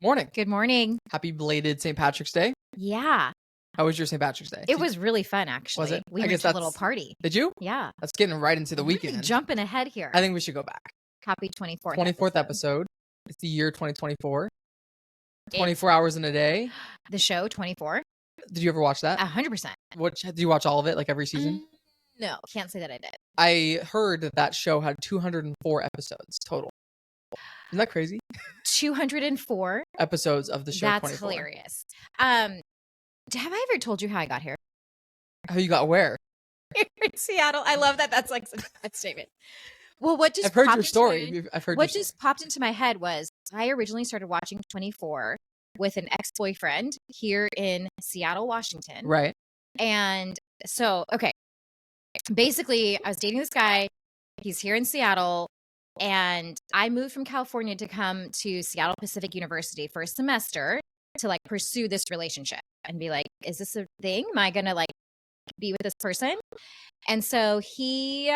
Morning. Good morning. Happy belated St. Patrick's Day. Yeah, How was your St. Patrick's Day? it was really fun, actually. Was it? We I went guess to a little that's- party. Did you? Yeah. That's getting right into the Really weekend. jumping ahead here. I think we should go back. Happy 24th 24th episode. It's the year 2024. 24 hours in a day. The show, 24. Did you ever watch that? 100%. Did you watch all of it, like every season? No, can't say that I did. I heard that show had 204 episodes total. Isn't that crazy? 204. Episodes of the show. That's 24. hilarious. Have I ever told you how I got here? How you got where? In Seattle. I love that. That's like such a statement. Well, what just I've heard popped your into story. my- What just popped into my head was I originally started watching 24 with an ex-boyfriend here in Seattle, Washington. Right. And so, okay, basically, I was dating this guy. He's here in Seattle. And I moved from California to come to Seattle Pacific University for a semester to like pursue this relationship and be like, is this a thing? Am I going to like be with this person? And so he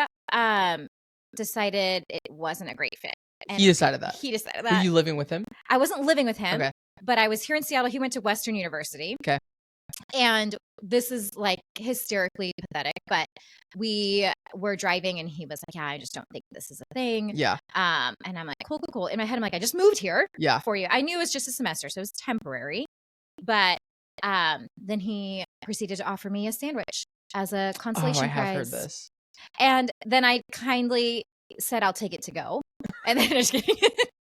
decided it wasn't a great fit. And He decided that. He decided Were that. you living with him? I wasn't living with him, Okay. but I was here in Seattle. He went to Western University. Okay. And this is like hysterically pathetic, but we were driving and he was like, yeah, I just don't think this is a thing. Yeah. And I'm like, cool. In my head, I'm like, I just moved here Yeah. for you. I knew it was just a semester, so it was temporary. But then he proceeded to offer me a sandwich as a consolation I prize. have heard this. And then I kindly said, I'll take it to go. And then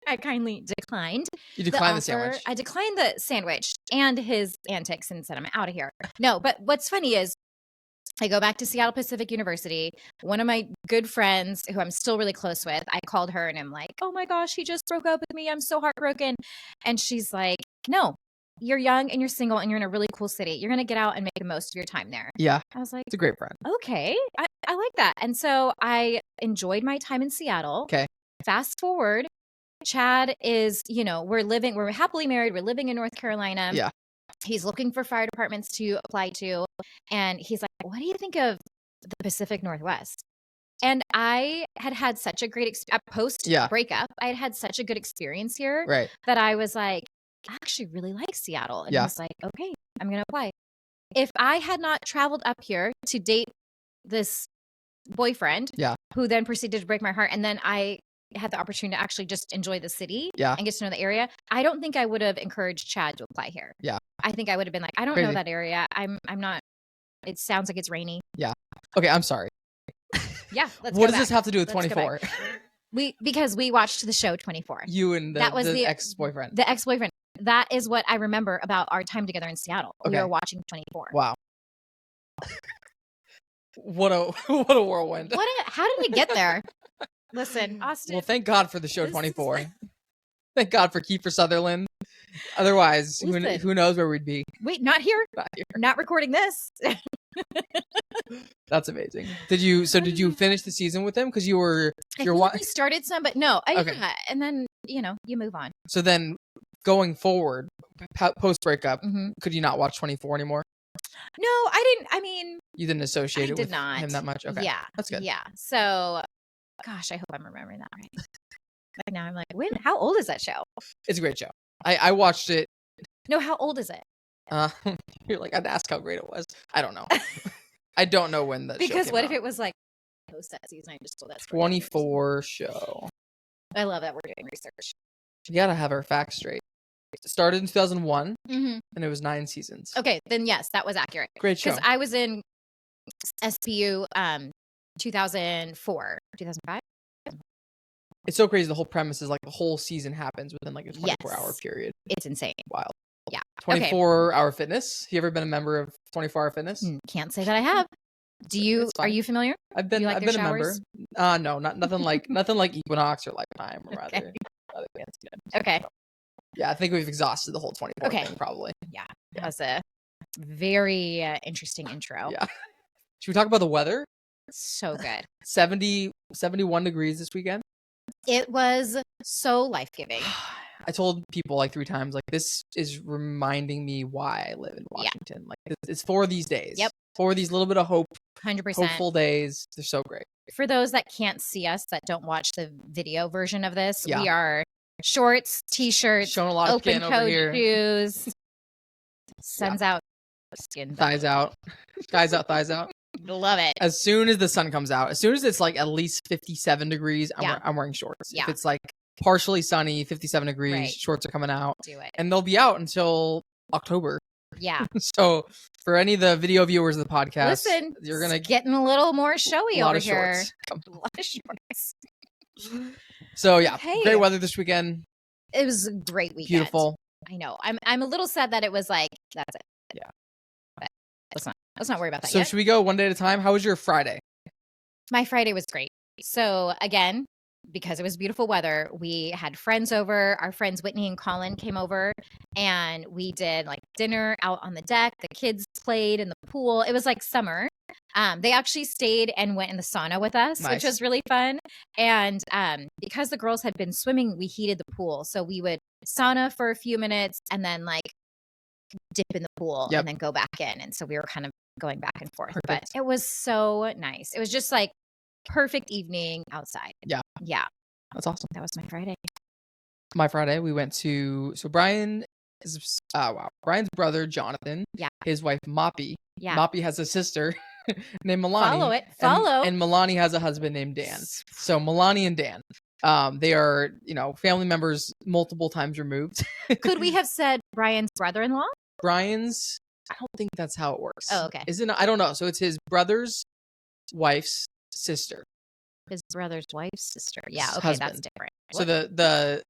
I kindly declined. You declined the offer. sandwich. I declined the sandwich and his antics and said, I'm out of here. No, but what's funny is I go back to Seattle Pacific University. One of my good friends who I'm still really close with, I called her and I'm like, oh my gosh, he just broke up with me. I'm so heartbroken. And she's like, no, you're young and you're single and you're in a really cool city. You're going to get out and make the most of your time there. Yeah. I was like, It's a great friend. okay, I like that. And so I enjoyed my time in Seattle. Okay. Fast forward, Chad is, we're happily married. We're living in North Carolina. Yeah. He's looking for fire departments to apply to. And he's like, what do you think of the Pacific Northwest? And I had such a great post breakup. I had such a good experience here Right. that I was like, I actually really like Seattle. And he was like, okay, I'm going to apply. If I had not traveled up here to date this boyfriend, who then proceeded to break my heart, and then I had the opportunity to actually just enjoy the city and get to know the area, I don't think I would have encouraged Chad to apply here. Yeah. I think I would have been like, I don't know that area. I'm not, it sounds like it's rainy. Yeah. Okay, I'm sorry. Yeah. What does this have to do with 24? Because we watched the show 24. You and the ex-boyfriend. The ex-boyfriend. That is what I remember about our time together in Seattle. Okay. We were watching 24. Wow. What a whirlwind. How did we get there? Listen, Austin. Well, thank God for the show 24. Thank God for Kiefer Sutherland. Otherwise, who knows where we'd be. Wait, not here? Not recording this. That's amazing. Did you finish the season with him? Because we started some, but no. Yeah. And then, you move on. So then going forward, post breakup, could you not watch 24 anymore? No, I didn't. I mean, you didn't associate it with him that much? Okay. Yeah. That's good. Yeah. So, gosh, I hope I'm remembering that right. Like now I'm like, how old is that show? It's a great show. I watched it. No, how old is it? You're like, I'd ask how great it was. I don't know. I don't know when that because show what came if out. it was like post that season? I just told that 24 show. I love that we're doing research. You gotta have our facts straight. It started in 2001 and it was 9 seasons. Okay, then yes, that was accurate. Great show. Because I was in SBU 2004, 2005. It's so crazy. The whole premise is like the whole season happens within like a 24-hour period. It's insane. Wild. Yeah. 24-hour fitness. You ever been a member of 24-hour fitness? Can't say that I have. Are you familiar? I've been a member. No, nothing like Equinox or Lifetime or rather fancy. Okay. Yeah, I think we've exhausted the whole 24 thing probably. Yeah. That was a very interesting intro. Yeah. Should we talk about the weather? So good. 71 degrees this weekend. It was so life-giving. I told people like 3 times, like, this is reminding me why I live in Washington. Like, it's for these days. Yep. For these little bit of hope. 100%. Hopeful days. They're so great. For those that can't see us, that don't watch the video version of this, we are Shorts, t-shirts, Showing a lot of skin over open-toed here. shoes. Sun's out, skin thighs out. Thighs out, thighs out. Love it. As soon as the sun comes out, as soon as it's like at least 57 degrees, I'm wearing shorts. Yeah. If it's like partially sunny, 57 degrees, Right. shorts are coming out. Do it. And they'll be out until October. Yeah. So for any of the video viewers of the podcast, listen, you're gonna getting a little more showy over here. Shorts. A lot of shorts. So yeah, Hey. great weather this weekend. It was a great weekend. Beautiful. I know. I'm a little sad that it was like that's it. Yeah. But let's not worry about that So yet. should we go one day at a time? How was your Friday? My Friday was great. So again, because it was beautiful weather, we had friends over. Our friends Whitney and Colin came over, and we did like dinner out on the deck. The kids played in the pool. It was like summer. They actually stayed and went in the sauna with us, Nice. which was really fun. And because the girls had been swimming, we heated the pool. So we would sauna for a few minutes and then like dip in the pool and then go back in. And so we were kind of going back and forth. Perfect. But it was so nice. It was just like perfect evening outside. Yeah. Yeah. That's awesome. That was my Friday. My Friday, we went to Brian's brother Jonathan. Yeah. His wife Moppy. Yeah. Moppy has a sister named Milani. Follow. And Milani has a husband named Dan. So Milani and Dan. They are, family members multiple times removed. Could we have said Brian's brother-in-law? Brian's, I don't think that's how it works. Oh, okay. Isn't I don't know. So it's his brother's wife's sister. His brother's wife's sister. Yeah, okay, Husband. that's different. So the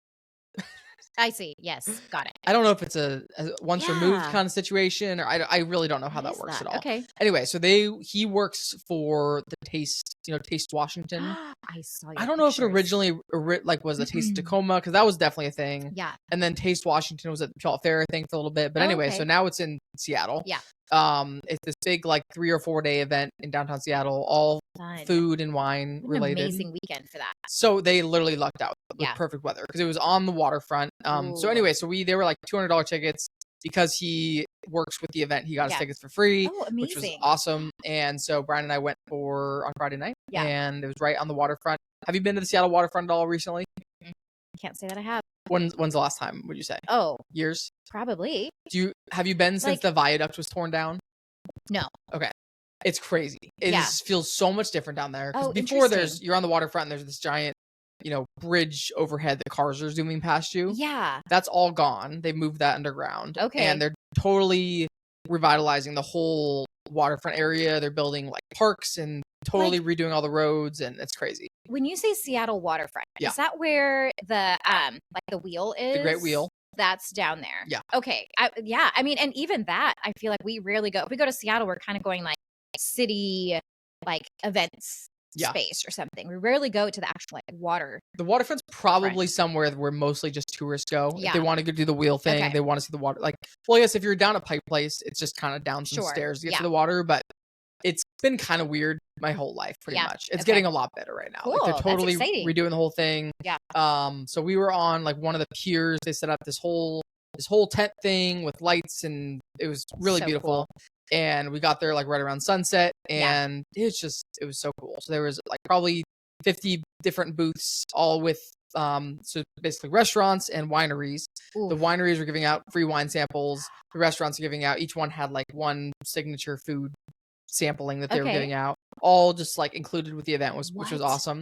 I see. Yes, got it. I don't know if it's a once removed Yeah. kind of situation, or I really don't know how What that is works that? at all. Okay. Anyway, so he works for the Taste, Taste Washington. I saw your I don't know if it pictures. originally was the Taste Tacoma, because that was definitely a thing. Yeah. And then Taste Washington was at the Charlotte Fair, I think, for a little bit. But anyway, okay. so now it's in Seattle. Yeah. It's this big 3 or 4 day event in downtown Seattle, all Fun. food and wine What an related. amazing weekend for that. So they literally lucked out with Yeah. perfect weather because it was on the waterfront. So Ooh. anyway, they were like $200 tickets because he works with the event. He got his tickets for free, Oh, which was amazing. awesome. And so Brian and I went on Friday night, Yeah. and it was right on the waterfront. Have you been to the Seattle waterfront at all recently? Can't say that I have. When's the last time? Would you say Oh, years? probably. Have you been since the viaduct was torn down? No. Okay. It's crazy. It feels so much different down there. Because before you're on the waterfront and there's this giant, bridge overhead that cars are zooming past you. Yeah. That's all gone. They've moved that underground. Okay. And they're totally revitalizing the whole waterfront area. They're building parks and totally redoing all the roads, and it's crazy. When you say Seattle waterfront, is that where the the wheel is? The Great Wheel. That's down there. Yeah. Okay. I mean, and even that, I feel like we rarely go. If we go to Seattle, we're kind of going city events space or something. We rarely go to the actual water. The waterfront's probably somewhere where mostly just tourists go. Yeah. If they want to go do the wheel thing, they want to see the water. Well, I guess if you're down at Pike Place, it's just kind of down some stairs to get to the water. But it's been kind of weird my whole life, pretty much. It's getting a lot better right now. Cool. They're totally That's exciting. redoing the whole thing. Yeah. So we were on one of the piers. They set up this whole tent thing with lights, and it was really beautiful. Cool. And we got there right around sunset, and it was so cool. So there was probably 50 different booths, all with so basically restaurants and wineries. Ooh. The wineries were giving out free wine samples. The restaurants are giving out, each one had one signature food sampling that they were giving out, all just included with the event, which was awesome.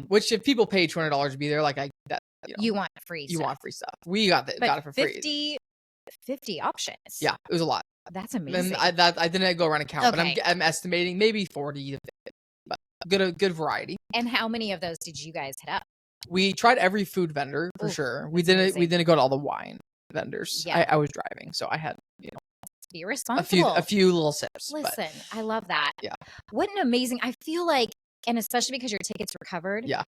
Which if people pay $200 to be there, you want free stuff. You want free stuff. We got it for free. 50 options. Yeah, it was a lot. That's amazing. And I didn't go around and count, but I'm estimating maybe 40 to 50. But good variety. And how many of those did you guys hit up? We tried every food vendor for sure. We didn't go to all the wine vendors. Yeah. I was driving, so I had be responsible. A few little sips. Listen, I love that. Yeah. What an amazing. I feel and especially because your tickets were covered. Yeah.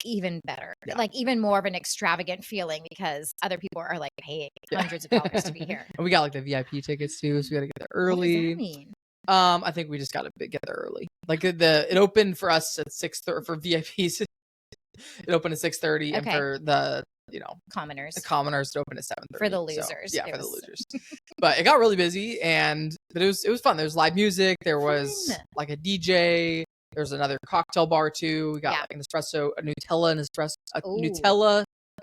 Even better. Yeah. Even more of an extravagant feeling because other people are paying hundreds of dollars to be here. And we got the VIP tickets too, so we got to get there early. What does that mean? I think we just got to get there early. It opened for us at 6:30 for VIPs. It opened at 6:30, and for the commoners, it opened at 7:30 for the losers. So, for the losers. But it got really busy, but it was fun. There was live music. There was a DJ. There's another cocktail bar too. We got an espresso, a Nutella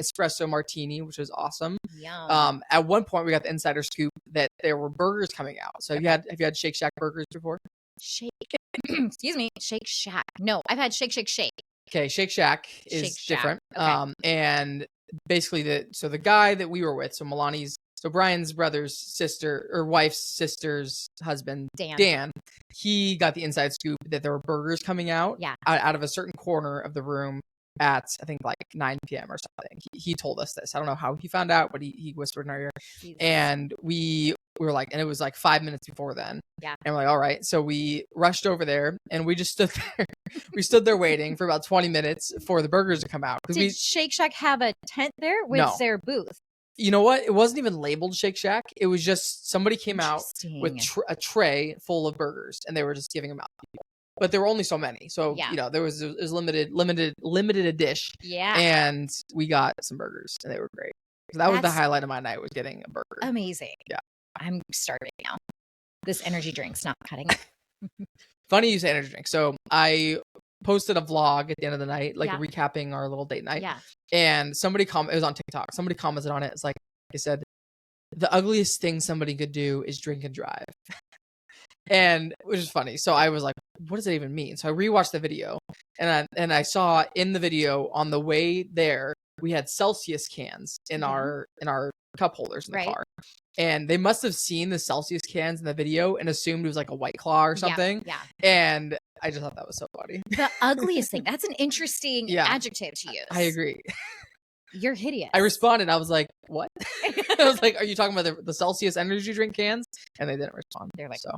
espresso martini, which was awesome. Yum. At one point, we got the insider scoop that there were burgers coming out. So have you had Shake Shack burgers before? Excuse me, Shake Shack. No, I've had Shake. Okay, Shake Shack is Shake Shack. different. Okay. And basically the guy that we were with, so Brian's brother's sister or wife's sister's husband, Dan, he got the inside scoop that there were burgers coming out out of a certain corner of the room at, I think, like 9 p.m. or something. He told us this. I don't know how he found out, but he whispered in our ear. Jesus. And we were like, and it was like 5 minutes before then. Yeah. And we're like, all right. So we rushed over there and we just stood there. We stood there waiting for about 20 minutes for the burgers to come out. Did Shake Shack have a tent there with their booth? You know what? It wasn't even labeled Shake Shack. It was just somebody came out with a tray full of burgers and they were just giving them out to people. But there were only so many. So, there was limited a dish. Yeah. And we got some burgers and they were great. So that was the highlight of my night, was getting a burger. Amazing. Yeah. I'm starving now. This energy drink's not cutting it. Funny you say energy drink. So I posted a vlog at the end of the night, like recapping our little date night. Yeah. And it was on TikTok. Somebody commented on it. It's like, I said, the ugliest thing somebody could do is drink and drive. And which is funny. So I was like, what does that even mean? So I rewatched the video and I saw in the video on the way there, we had Celsius cans in our cup holders in the car. And they must have seen the Celsius cans in the video and assumed it was like a White Claw or something. Yeah. And I just thought that was so funny. The ugliest thing. That's an interesting adjective to use. I agree. You're hideous. I responded. I was like, what? I was like, are you talking about the Celsius energy drink cans? And they didn't respond. They're like, so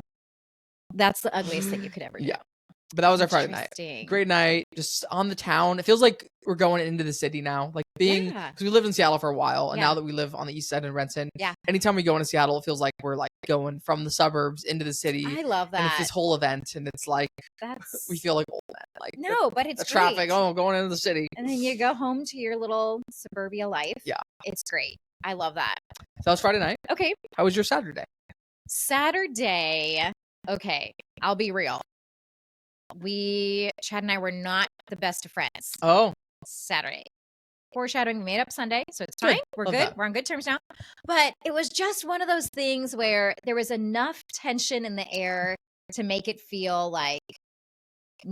that's the ugliest thing you could ever do. Yeah. But that was our Friday night. Great night. Just on the town. It feels like we're going into the city now. Like because we lived in Seattle for a while. And now that we live on the east side in Renton, anytime we go into Seattle, it feels like we're like going from the suburbs into the city. I love that. And it's this whole event. And it's like, we feel like old men. Like but it's the traffic. Oh, going into the city. And then you go home to your little suburbia life. Yeah. It's great. I love that. So that was Friday night. Okay. How was your Saturday? Okay. I'll be real. Chad and I were not the best of friends. Oh. Saturday. Foreshadowing, we made up Sunday, so it's fine. We're good. That. We're on good terms now. But it was just one of those things where there was enough tension in the air to make it feel like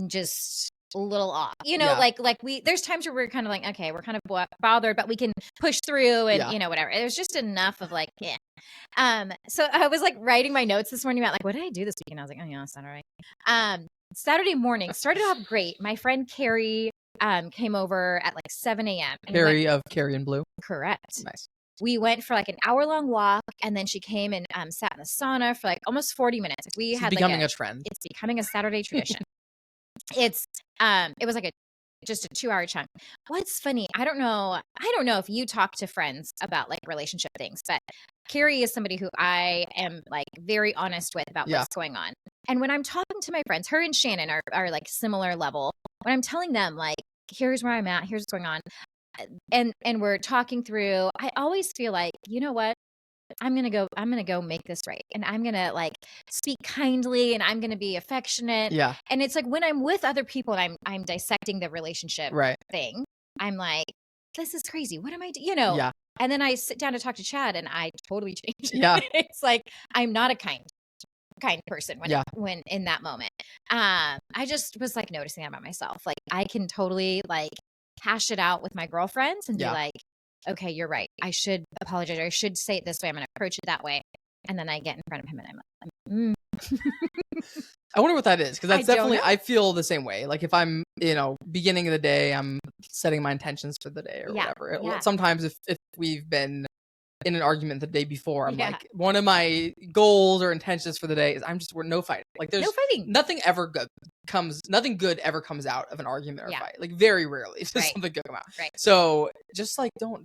just a little off. There's times where we're kind of like, okay, we're kind of bothered, but we can push through and, whatever. It was just enough of like, So I was like writing my notes this morning about like, what did I do this weekend? I was like, oh, yeah, that's not all right. Saturday morning started off great. My friend Carrie came over at like 7 a.m. Carrie of Carrie and Blue. Correct. Nice. We went for like an hour-long walk, and then she came and sat in the sauna for like almost 40 minutes. It's becoming a trend. It's becoming a Saturday tradition. It was like just a 2-hour chunk. What's funny, I don't know if you talk to friends about like relationship things, but Carrie is somebody who I am like very honest with about what's going on. And when I'm talking to my friends, her and Shannon are like similar level. When I'm telling them like, here's where I'm at, here's what's going on, and we're talking through, I always feel like, you know what? I'm going to go make this right. And I'm going to like speak kindly and I'm going to be affectionate. Yeah. And it's like when I'm with other people and I'm dissecting the relationship thing, I'm like, this is crazy. What am I doing? Yeah. And then I sit down to talk to Chad and I totally change. Yeah. It's like, I'm not a kind person when in that moment. I just was like noticing that about myself. Like I can totally like hash it out with my girlfriends and be like, okay, you're right. I should apologize. Or I should say it this way. I'm going to approach it that way. And then I get in front of him and I'm I wonder what that is. Cause that's definitely, I feel the same way. Like if I'm, beginning of the day, I'm setting my intentions for the day or whatever. Sometimes if we've been in an argument the day before, I'm like, one of my goals or intentions for the day is we're no fighting. Like there's no fighting. Nothing good ever comes out of an argument or a fight. Like very rarely does something good come out. Right. So just like don't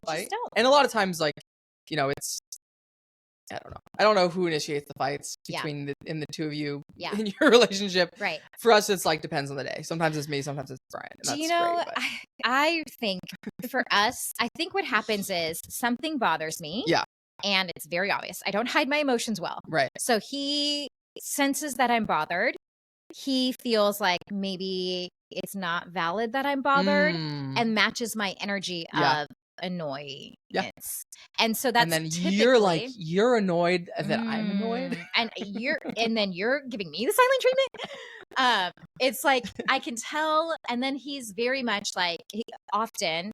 fight. Don't. And a lot of times like, it's, I don't know. I don't know who initiates the fights between the two of you in your relationship. Right. For us, it's like depends on the day. Sometimes it's me, sometimes it's Brian. And that's great, I think for us, I think what happens is something bothers me. Yeah. And it's very obvious. I don't hide my emotions well. Right. So he senses that I'm bothered. He feels like maybe it's not valid that I'm bothered Mm. and matches my energy Yeah. of annoyance. Yeah. And so that's And then typically you're annoyed and then I'm annoyed. and then you're giving me the silent treatment. It's like I can tell, and then he's very much like often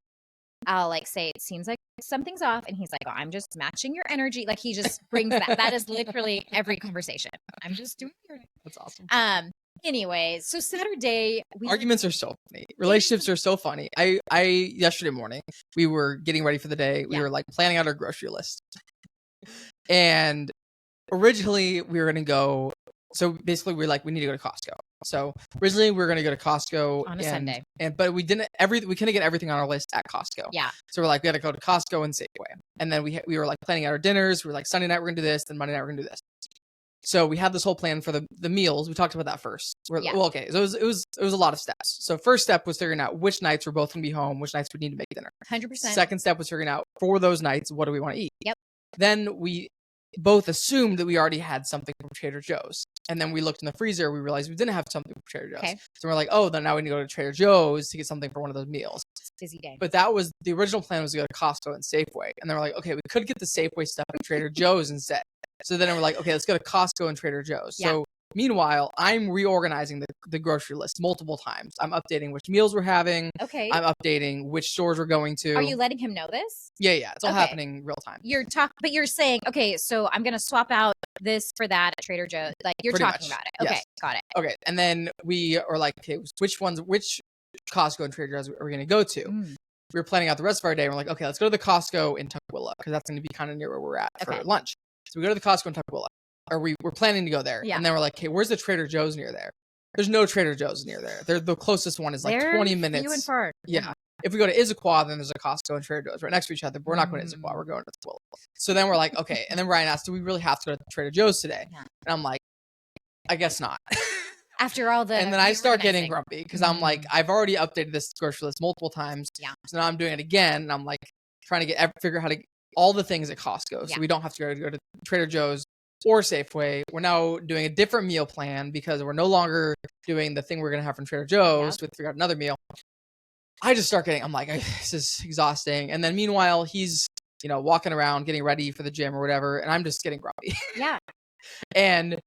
I'll like say it seems like something's off, and he's like, "Oh, I'm just matching your energy." Like he just brings that. That is literally every conversation. I'm just doing your. That's awesome. Anyways, so Saturday arguments are so funny. Relationships are so funny. I yesterday morning we were getting ready for the day. We were like planning out our grocery list, and originally we were gonna go. So basically, we need to go to Costco. So originally we were gonna go to Costco on a Sunday, but we didn't we couldn't get everything on our list at Costco. Yeah. So we're like, we had to go to Costco and Safeway, and then we were like planning out our dinners. We were like, Sunday night we're gonna do this, then Monday night we're gonna do this. So we had this whole plan for the meals. We talked about that first. Well, okay. So it was a lot of steps. So first step was figuring out which nights we're both gonna be home, which nights we need to make dinner. 100%. Second step was figuring out for those nights what do we want to eat. Yep. Then we both assumed that we already had something from Trader Joe's. And then we looked in the freezer, we realized we didn't have something from Trader Joe's. Okay. So we're like, oh, then now we need to go to Trader Joe's to get something for one of those meals. Busy day. But that was the original plan, was to go to Costco and Safeway. And then we're like, okay, we could get the Safeway stuff at Trader Joe's instead. So then we're like, okay, let's go to Costco and Trader Joe's. Yeah. So meanwhile, I'm reorganizing the grocery list multiple times. I'm updating which meals we're having. Okay. I'm updating which stores we're going to. Are you letting him know this? Yeah. It's all happening real time. But you're saying, okay, so I'm going to swap out this for that at Trader Joe's. Like you're Pretty talking much. about it. Okay. Yes. Got it. Okay. And then we are like, okay, which Costco and Trader Joe's are we going to go to? We were planning out the rest of our day. We're like, okay, let's go to the Costco in Tukwila because that's going to be kind of near where we're at for lunch. So we go to the Costco in Tukwila, or we're planning to go there. Yeah. And then we're like, okay, where's the Trader Joe's near there? There's no Trader Joe's near there. The closest one is like 20 minutes. Few and far. Yeah. If we go to Issaquah, then there's a Costco and Trader Joe's right next to each other. But we're not going to Issaquah. We're going to Tukwila. So then we're like, okay. And then Ryan asked, do we really have to go to Trader Joe's today? Yeah. And I'm like, I guess not. After all the and then I start getting grumpy because I'm like, I've already updated this grocery list multiple times. Yeah. So now I'm doing it again. And I'm like trying to figure out how to get all the things at Costco. So we don't have to go to Trader Joe's or Safeway. We're now doing a different meal plan because we're no longer doing the thing we're going to have from Trader Joe's to figure out another meal. I just start I'm like, this is exhausting. And then meanwhile, he's, walking around, getting ready for the gym or whatever. And I'm just getting grumpy. Yeah. And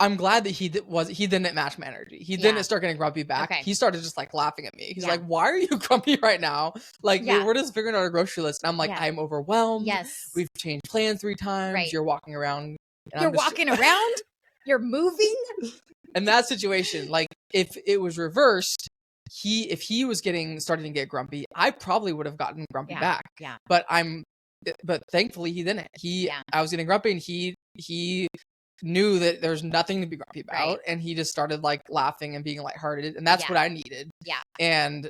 I'm glad that he didn't match my energy. He didn't start getting grumpy back. Okay. He started just like laughing at me. He's like, why are you grumpy right now? Like, we're just figuring out our grocery list. And I'm like, I'm overwhelmed. Yes. We've changed plans 3 times. Right. You're walking around. You're walking around. You're moving. In that situation, like if it was reversed, if he was starting to get grumpy, I probably would have gotten grumpy back. Yeah. But thankfully he didn't. I was getting grumpy and he knew that there's nothing to be grumpy about, and he just started like laughing and being lighthearted, and that's what I needed. Yeah. And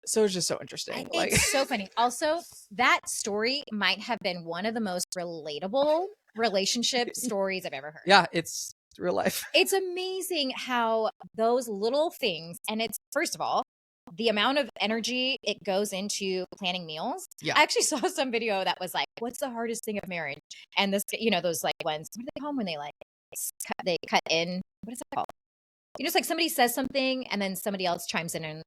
so it's just so interesting. It's so funny. Also, that story might have been one of the most relatable relationship stories I've ever heard. Yeah, it's real life. It's amazing how those little things, and it's, first of all, the amount of energy it goes into planning meals. Yeah. I actually saw some video that was like, what's the hardest thing of marriage? And this, those like ones, what do they call them when they like, they cut in, what is it called? Just like somebody says something and then somebody else chimes in and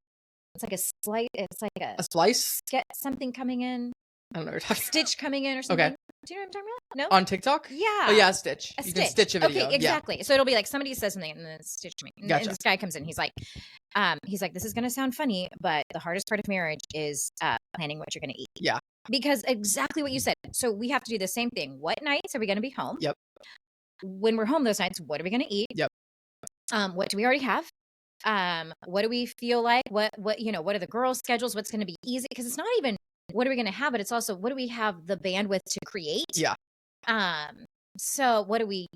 it's like a slice. It's like a slice? Get something coming in. I don't know what you're talking about. Stitch coming in or something. Okay. Do you know what I'm talking about? No? On TikTok? Yeah. Oh yeah, a stitch. You can stitch a video. Okay, exactly. Yeah. So it'll be like somebody says something and then stitch me. Gotcha. And this guy comes in. He's like, this is going to sound funny, but the hardest part of marriage is planning what you're going to eat. Yeah. Because exactly what you said. So we have to do the same thing. What nights are we going to be home? Yep. When we're home those nights, what are we going to eat? Yep. What do we already have? What do we feel like? What are the girls' schedules? What's going to be easy? Because it's not even what are we going to have, but it's also what do we have the bandwidth to create? Yeah. So what do we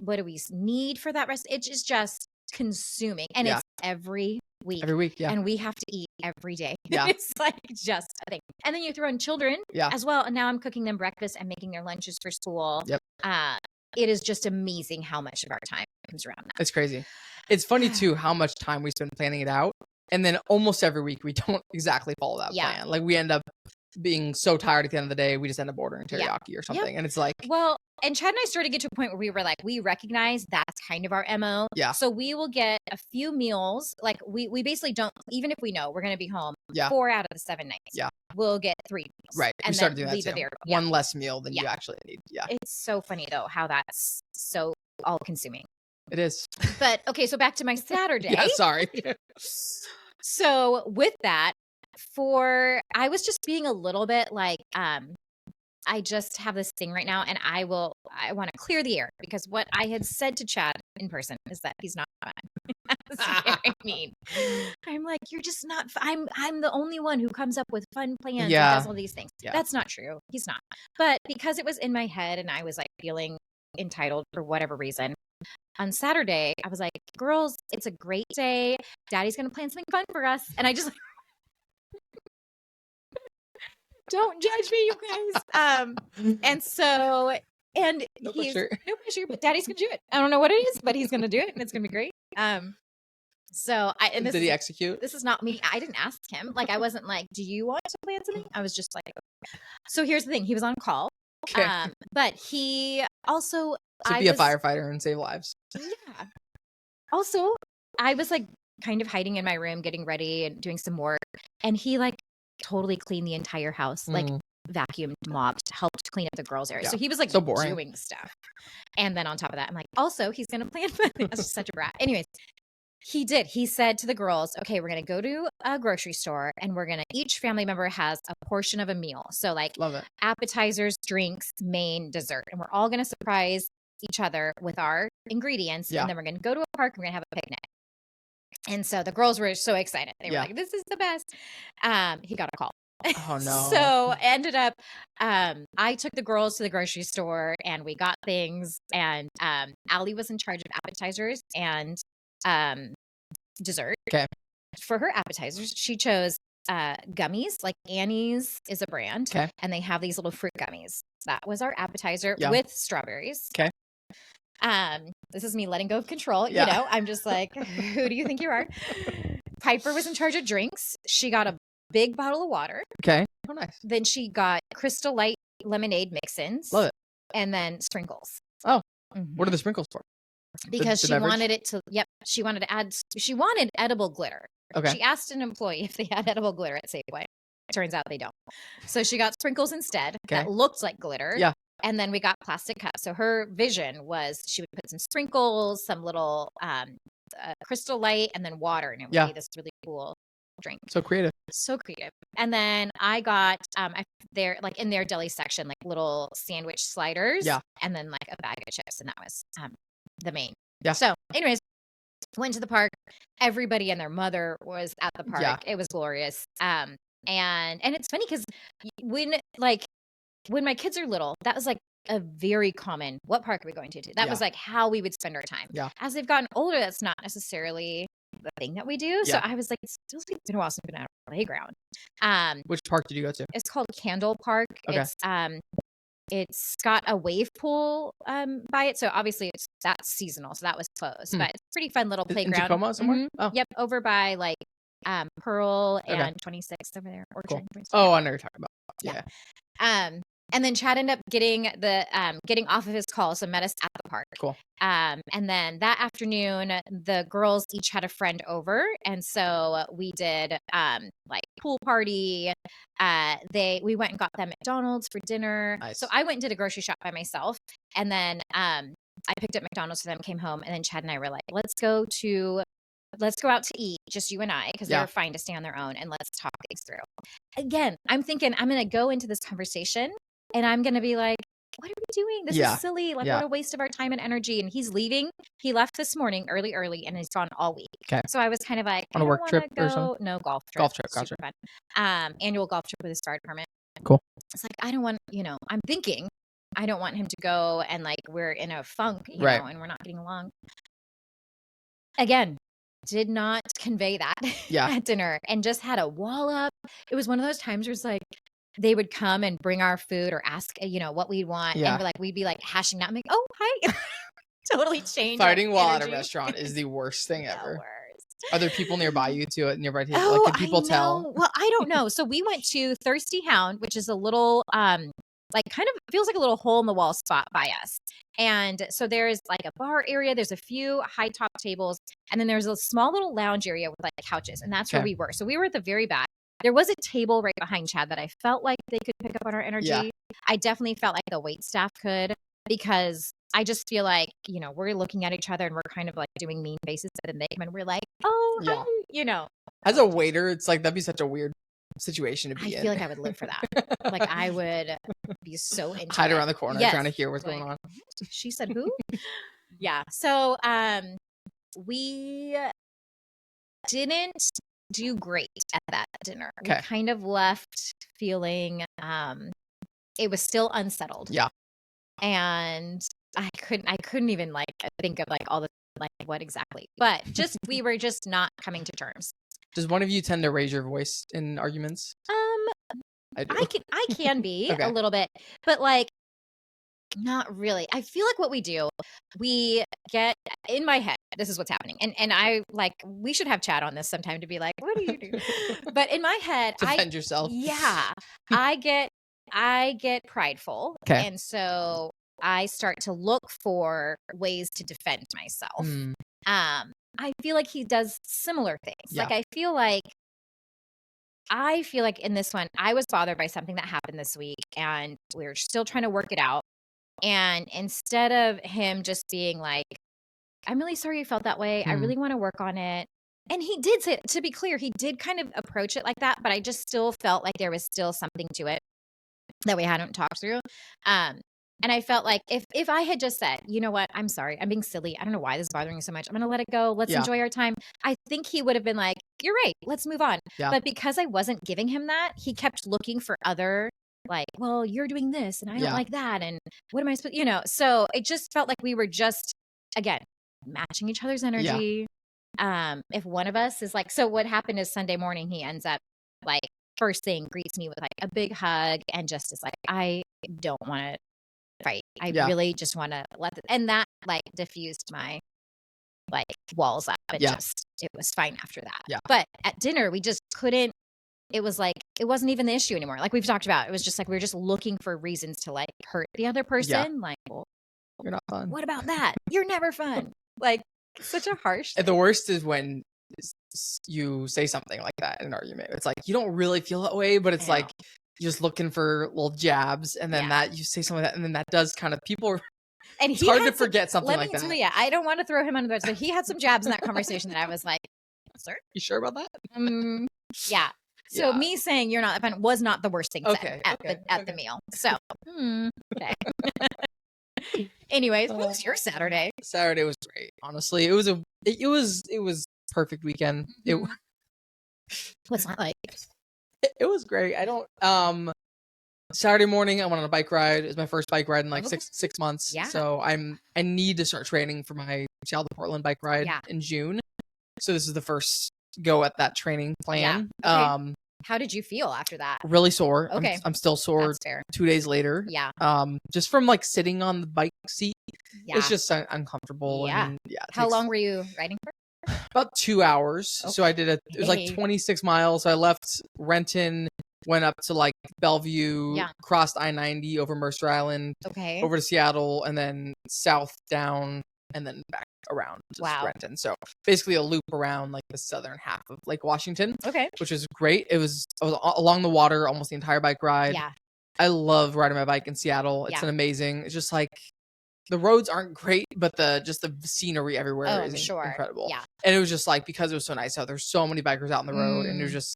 need for that rest? It's just consuming, and it's every week. Every week, yeah. And we have to eat every day. Yeah. It's like just a thing. And then you throw in children as well. And now I'm cooking them breakfast and making their lunches for school. Yep. It is just amazing how much of our time comes around that. It's crazy. It's funny too how much time we spend planning it out. And then almost every week we don't exactly follow that plan. Like we end up being so tired at the end of the day, we just end up ordering teriyaki or something. And it's like, well, and Chad and I started to get to a point where we were like, we recognize that's kind of our MO. Yeah. So we will get a few meals. Like we basically don't, even if we know we're going to be home 4 out of the 7 nights. Yeah. We'll get 3 meals. Right. And we started doing leave that it too. there. One less meal than you actually need. Yeah. It's so funny though, how that's so all consuming. It is. But okay. So back to my Saturday. Yeah. Sorry. So with that, I was just being a little bit like, I just have this thing right now and I want to clear the air because what I had said to Chad in person is that he's not fun. That's very mean. I'm like, you're just not, I'm the only one who comes up with fun plans and does all these things. Yeah. That's not true. He's not. But because it was in my head and I was like feeling entitled for whatever reason, on Saturday, I was like, girls, it's a great day. Daddy's going to plan something fun for us. And I just like, don't judge me, you guys. And so, and no he's pressure. No pressure, but Daddy's gonna do it. I don't know what it is, but he's gonna do it, and it's gonna be great. So did he execute? This is not me. I didn't ask him. Like, I wasn't like, "Do you want to plan something?" I was just like, okay. So here's the thing: he was on call. Okay. But he also be a firefighter and save lives. Yeah. Also, I was like kind of hiding in my room, getting ready and doing some work, and he like totally cleaned the entire house, like vacuumed, mopped, helped clean up the girls' area. Yeah. So he was like so doing stuff. And then on top of that, I'm like, also, he's going to plan. That's such a brat. Anyways, he did. He said to the girls, okay, we're going to go to a grocery store and each family member has a portion of a meal. So like love it. Appetizers, drinks, main, dessert. And we're all going to surprise each other with our ingredients. Yeah. And then we're going to go to a park and we're going to have a picnic. And so the girls were so excited. They were like, this is the best. He got a call. Oh, no. So ended up, I took the girls to the grocery store and we got things. And Allie was in charge of appetizers and dessert. Okay. For her appetizers, she chose gummies. Like Annie's is a brand. Okay. And they have these little fruit gummies. That was our appetizer with strawberries. Okay. This is me letting go of control. Yeah. You know, I'm just like, who do you think you are? Piper was in charge of drinks. She got a big bottle of water. Okay. Oh, nice. Then she got Crystal Light lemonade mix-ins. Love it. And then sprinkles. Oh, what are the sprinkles for? Because she wanted it to, she wanted edible glitter. Okay. She asked an employee if they had edible glitter at Safeway. Turns out they don't. So she got sprinkles instead that looked like glitter. Yeah. And then we got plastic cups. So her vision was she would put some sprinkles, some little Crystal Light, and then water. And it would be this really cool drink. So creative. So creative. And then I got in their deli section, like little sandwich sliders. Yeah. And then like a bag of chips. And that was the main. Yeah. So anyways, went to the park. Everybody and their mother was at the park. Yeah. It was glorious. And it's funny because when my kids are little, that was like a very common, what park are we going to? That was like how we would spend our time. Yeah. As they've gotten older, that's not necessarily the thing that we do. So I was like, it's been a while since I've been at a playground. Which park did you go to? It's called Candle Park. Okay. It's got a wave pool by it. So obviously that's seasonal. So that was closed. But it's a pretty fun little playground. In Tacoma somewhere? Mm-hmm. Oh. Yep. Over by like Pearl and 26th over there. Cool. Oh, I know you're talking about. Yeah. And then Chad ended up getting off of his call, so met us at the park. Cool. And then that afternoon, the girls each had a friend over, and so we did like pool party. We went and got them McDonald's for dinner. Nice. So I went and did a grocery shop by myself, and then I picked up McDonald's for them, came home, and then Chad and I were like, let's go out to eat, just you and I, because they were fine to stay on their own, and let's talk things through. Again, I'm thinking I'm going to go into this conversation and I'm going to be like, what are we doing? This is silly. Like, what a waste of our time and energy. And he's leaving. He left this morning early, and he's gone all week. Okay. So I was kind of like, on a work trip or something? No, golf trip. Golf trip, gotcha. Super fun. Annual golf trip with his fire department. Cool. It's like, I don't want, I'm thinking I don't want him to go and like we're in a funk, you know, and we're not getting along. Again, did not convey that at dinner and just had a wall up. It was one of those times where it's like they would come and bring our food or ask, what we'd want. And we'd be like hashing out. I'm like, oh, hi. Totally changed. Fighting while at a restaurant is the worst thing ever. Are there people nearby you too at nearby table? Oh, Like, could people tell? Well, I don't know. So we went to Thirsty Hound, which is a little like kind of feels like a little hole in the wall spot by us. And so there's like a bar area, there's a few high top tables, and then there's a small little lounge area with like couches, and that's where we were. So we were at the very back. There was a table right behind Chad that I felt like they could pick up on our energy. Yeah. I definitely felt like the wait staff could, because I just feel like, you know, we're looking at each other and we're kind of like doing mean faces, and they come and we're like, oh, Yeah. hi, you know. As a waiter, it's like, that'd be such a weird situation to be in. I feel like I would live for that. Like, I would be so into hide it. around the corner Yes. trying to hear what's Like, going on. she said who? Yeah. So we didn't do great at that dinner. We Okay. kind of left feeling it was still unsettled. Yeah. And I couldn't even like think of like all the like what exactly. But just we were just not coming to terms. Does one of you tend to raise your voice in arguments? I do. I can be Okay. a little bit, but like not really. I feel like what we do, we get in my head, this is what's happening. And I like we should have chat on this sometime to be like, what do you do? But in my head, Defend yourself. Yeah. I get prideful. Okay. And so I start to look for ways to defend myself. I feel like he does similar things. Yeah. Like I feel like in this one, I was bothered by something that happened this week, and we were still trying to work it out. And instead of him just being like, I'm really sorry you felt that way, I really want to work on it. And he did say, to be clear, he did kind of approach it like that, but I just still felt like there was still something to it that we hadn't talked through. And I felt like if I had just said, you know what, I'm sorry, I'm being silly, I don't know why this is bothering you so much, I'm gonna let it go, let's enjoy our time, I think he would have been like, you're right, let's move on. Yeah. But because I wasn't giving him that, he kept looking for other like, well, you're doing this and I don't like that, and what am I supposed, you know? So it just felt like we were just, again, matching each other's energy. If one of us is like, so what happened is Sunday morning he ends up like first thing greets me with like a big hug and just is like, I don't want to fight. I really just want to and that like diffused my like walls up and just it was fine after that. Yeah. But at dinner we just couldn't. It was like it wasn't even the issue anymore. Like we've talked about, it was just like we were just looking for reasons to like hurt the other person. Like, well, you're not fun. What about that? You're never fun. Like such a harsh thing. The worst is when you say something like that in an argument. It's like you don't really feel that way, but it's like you're just looking for little jabs, and then that you say something like that, and then that does kind of people. And it's hard to forget something like that. Let me tell you, I don't want to throw him under the bus, but he had some jabs in that conversation that I was like, "Sir, you sure about that?" Yeah. So me saying you're not fun was not the worst thing said at the meal. So okay. Anyways, what was your Saturday? Saturday was great. Honestly, it was perfect weekend. What's that like? It was great. I don't. Saturday morning, I went on a bike ride. It was my first bike ride in like six months. Yeah. So I need to start training for my Seattle to Portland bike ride in June. So this is the first go at that training plan. Yeah. Okay. How did you feel after that? Really sore. Okay. I'm still sore. That's fair. 2 days later. Yeah. Just from like sitting on the bike seat. Yeah. It's just uncomfortable. Yeah. And, How long were you riding for? About 2 hours. Okay. So I did it was like 26 miles. So I left Renton, went up to like Bellevue, crossed I-90 over Mercer Island, over to Seattle, and then south down, and then back around Renton. So basically a loop around like the southern half of Lake Washington. Which was great. I was along the water almost the entire bike ride. Yeah. I love riding my bike in Seattle. It's an amazing. It's just like the roads aren't great, but the scenery everywhere is incredible. Yeah. And it was just like because it was so nice out, there's so many bikers out on the road, and it was just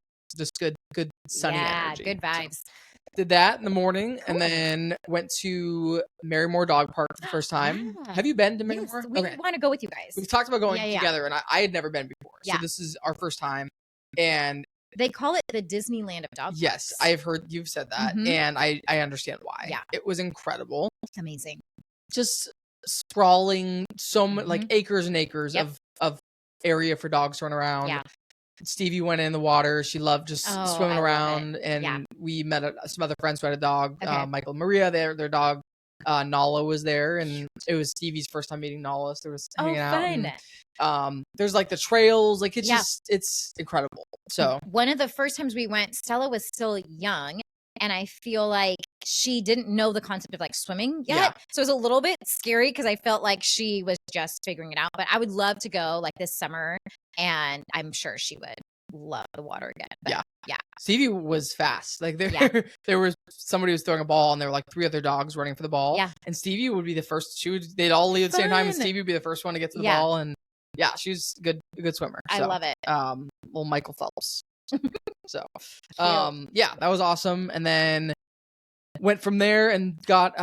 good sunny energy. Good vibes. So, did that in the morning, and then went to Marymore Dog Park for the first time. Have you been to Marymore? We want to go with you guys. We've talked about going together, and I had never been before. So this is our first time. And they call it the Disneyland of dog parks. Yes, I have heard you've said that, and I understand why. Yeah. It was incredible. It's amazing. Just sprawling, so much, like acres and acres of area for dogs to run around. Yeah. Stevie went in the water. She loved just swimming around, and we met some other friends who had a dog, Michael and Maria, their dog. Nala was there, and it was Stevie's first time meeting Nala, so there was hanging out. Fun. And, there's like the trails, like it's incredible. So one of the first times we went, Stella was still young, and I feel like she didn't know the concept of like swimming yet. Yeah. So it was a little bit scary because I felt like she was just figuring it out. But I would love to go like this summer, and I'm sure she would love the water again. But, yeah. Stevie was fast. Like there was somebody was throwing a ball, and there were like 3 other dogs running for the ball. Yeah. And Stevie would be the first. They'd all leave at the same time, and Stevie would be the first one to get to the ball. And she's a good swimmer. So, I love it. Little Michael Phelps. So, that was awesome. And then went from there and got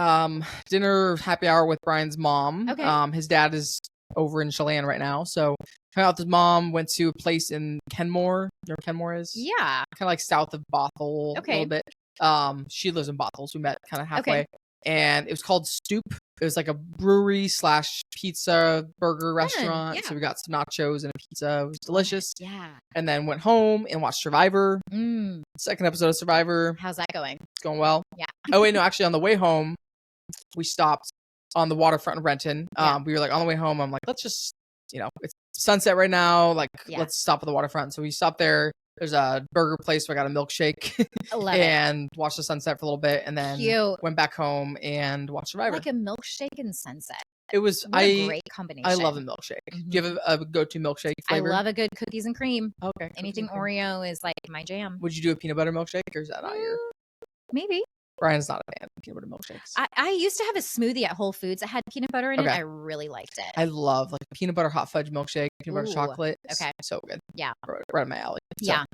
dinner happy hour with Brian's mom. Okay. His dad is over in Chelan right now, so hung out with his mom. Went to a place in Kenmore. You know where Kenmore is? Yeah. Kind of like south of Bothell, Okay. a little bit. She lives in Bothell, so we met kind of halfway. Okay. And it was called Stoop. It was like a brewery / pizza burger restaurant. Yeah. So we got some nachos and a pizza. It was delicious. Yeah. And then went home and watched Survivor. Second episode of Survivor. How's that going? It's going well. Yeah. Oh wait, no, actually on the way home, we stopped on the waterfront in Renton. We were like on the way home. I'm like, let's just, it's sunset right now. Like, let's stop at the waterfront. So we stopped there. There's a burger place, so I got a milkshake and watched the sunset for a little bit, and then went back home and watched Survivor. Like a milkshake and sunset. It was a great combination. I love a milkshake. Do you have a go-to milkshake flavor? I love a good cookies and cream. Okay. Anything Oreo is like my jam. Would you do a peanut butter milkshake, or is that not your? Maybe. Brian's not a fan of peanut butter milkshakes. I used to have a smoothie at Whole Foods that had peanut butter in it. I really liked it. I love like peanut butter hot fudge milkshake, peanut butter chocolate. Okay. So good. Yeah. Right up my alley. So, yeah.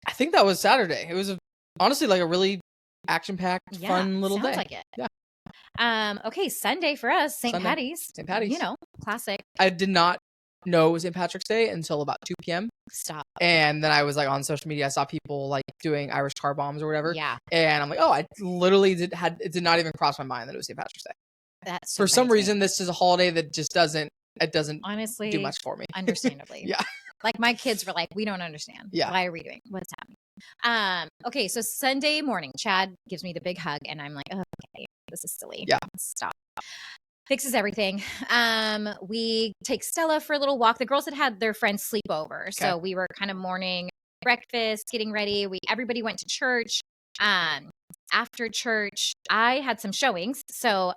I think that was Saturday. It was honestly like a really action-packed, fun little day. Sounds like it. Yeah. Okay, Sunday for us, St. Patty's. St. Patty's. Classic. I did not know it was St. Patrick's Day until about 2 p.m. Stop. And then I was like on social media, I saw people like doing Irish car bombs or whatever. Yeah. And I'm like, oh, I literally it did not even cross my mind that it was St. Patrick's Day. That's for some reason, this is a holiday that just doesn't honestly do much for me. Understandably. Yeah. Like my kids were like, we don't understand. Yeah. Why are we doing? What's happening? Okay, so Sunday morning, Chad gives me the big hug, and I'm like, oh, okay, this is silly. Yeah. Stop. Fixes everything. We take Stella for a little walk. The girls had their friends sleep over. So we were kind of morning breakfast, getting ready. Everybody went to church. After church, I had some showings. So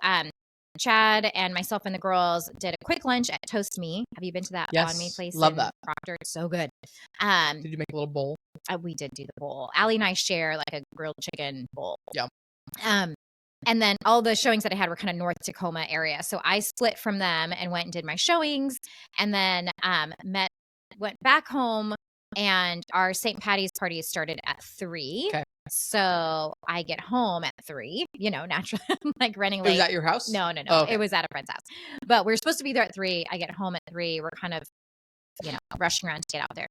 Chad and myself and the girls did a quick lunch at Toast Me. Have you been to that On Me place? Love that. Proctor. It's so good. Did you make a little bowl? We did do the bowl. Allie and I share like a grilled chicken bowl. Yeah. And then all the showings that I had were kind of North Tacoma area. So I split from them and went and did my showings, and then went back home, and our St. Patty's party started at 3. Okay. So I get home at 3, naturally, like running late. Was that your house? No. Oh, okay. It was at a friend's house. But we're supposed to be there at 3. I get home at 3. We're kind of, rushing around to get out there.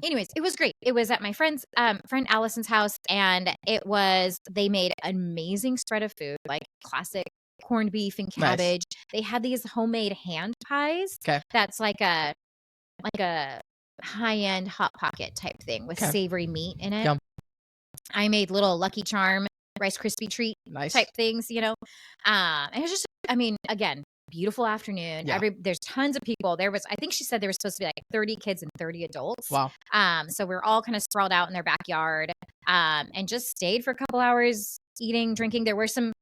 Anyways, it was great. It was at my friend Allison's house, and they made an amazing spread of food, like classic corned beef and cabbage. Nice. They had these homemade hand pies. Okay. That's like a high-end Hot Pocket type thing with savory meat in it. Yum. I made little Lucky Charm Rice Krispie treat type things, and it was just, again, beautiful afternoon. Yeah. There's tons of people. I think she said there was supposed to be like 30 kids and 30 adults. Wow. So we're all kind of sprawled out in their backyard, and just stayed for a couple hours eating, drinking. There were some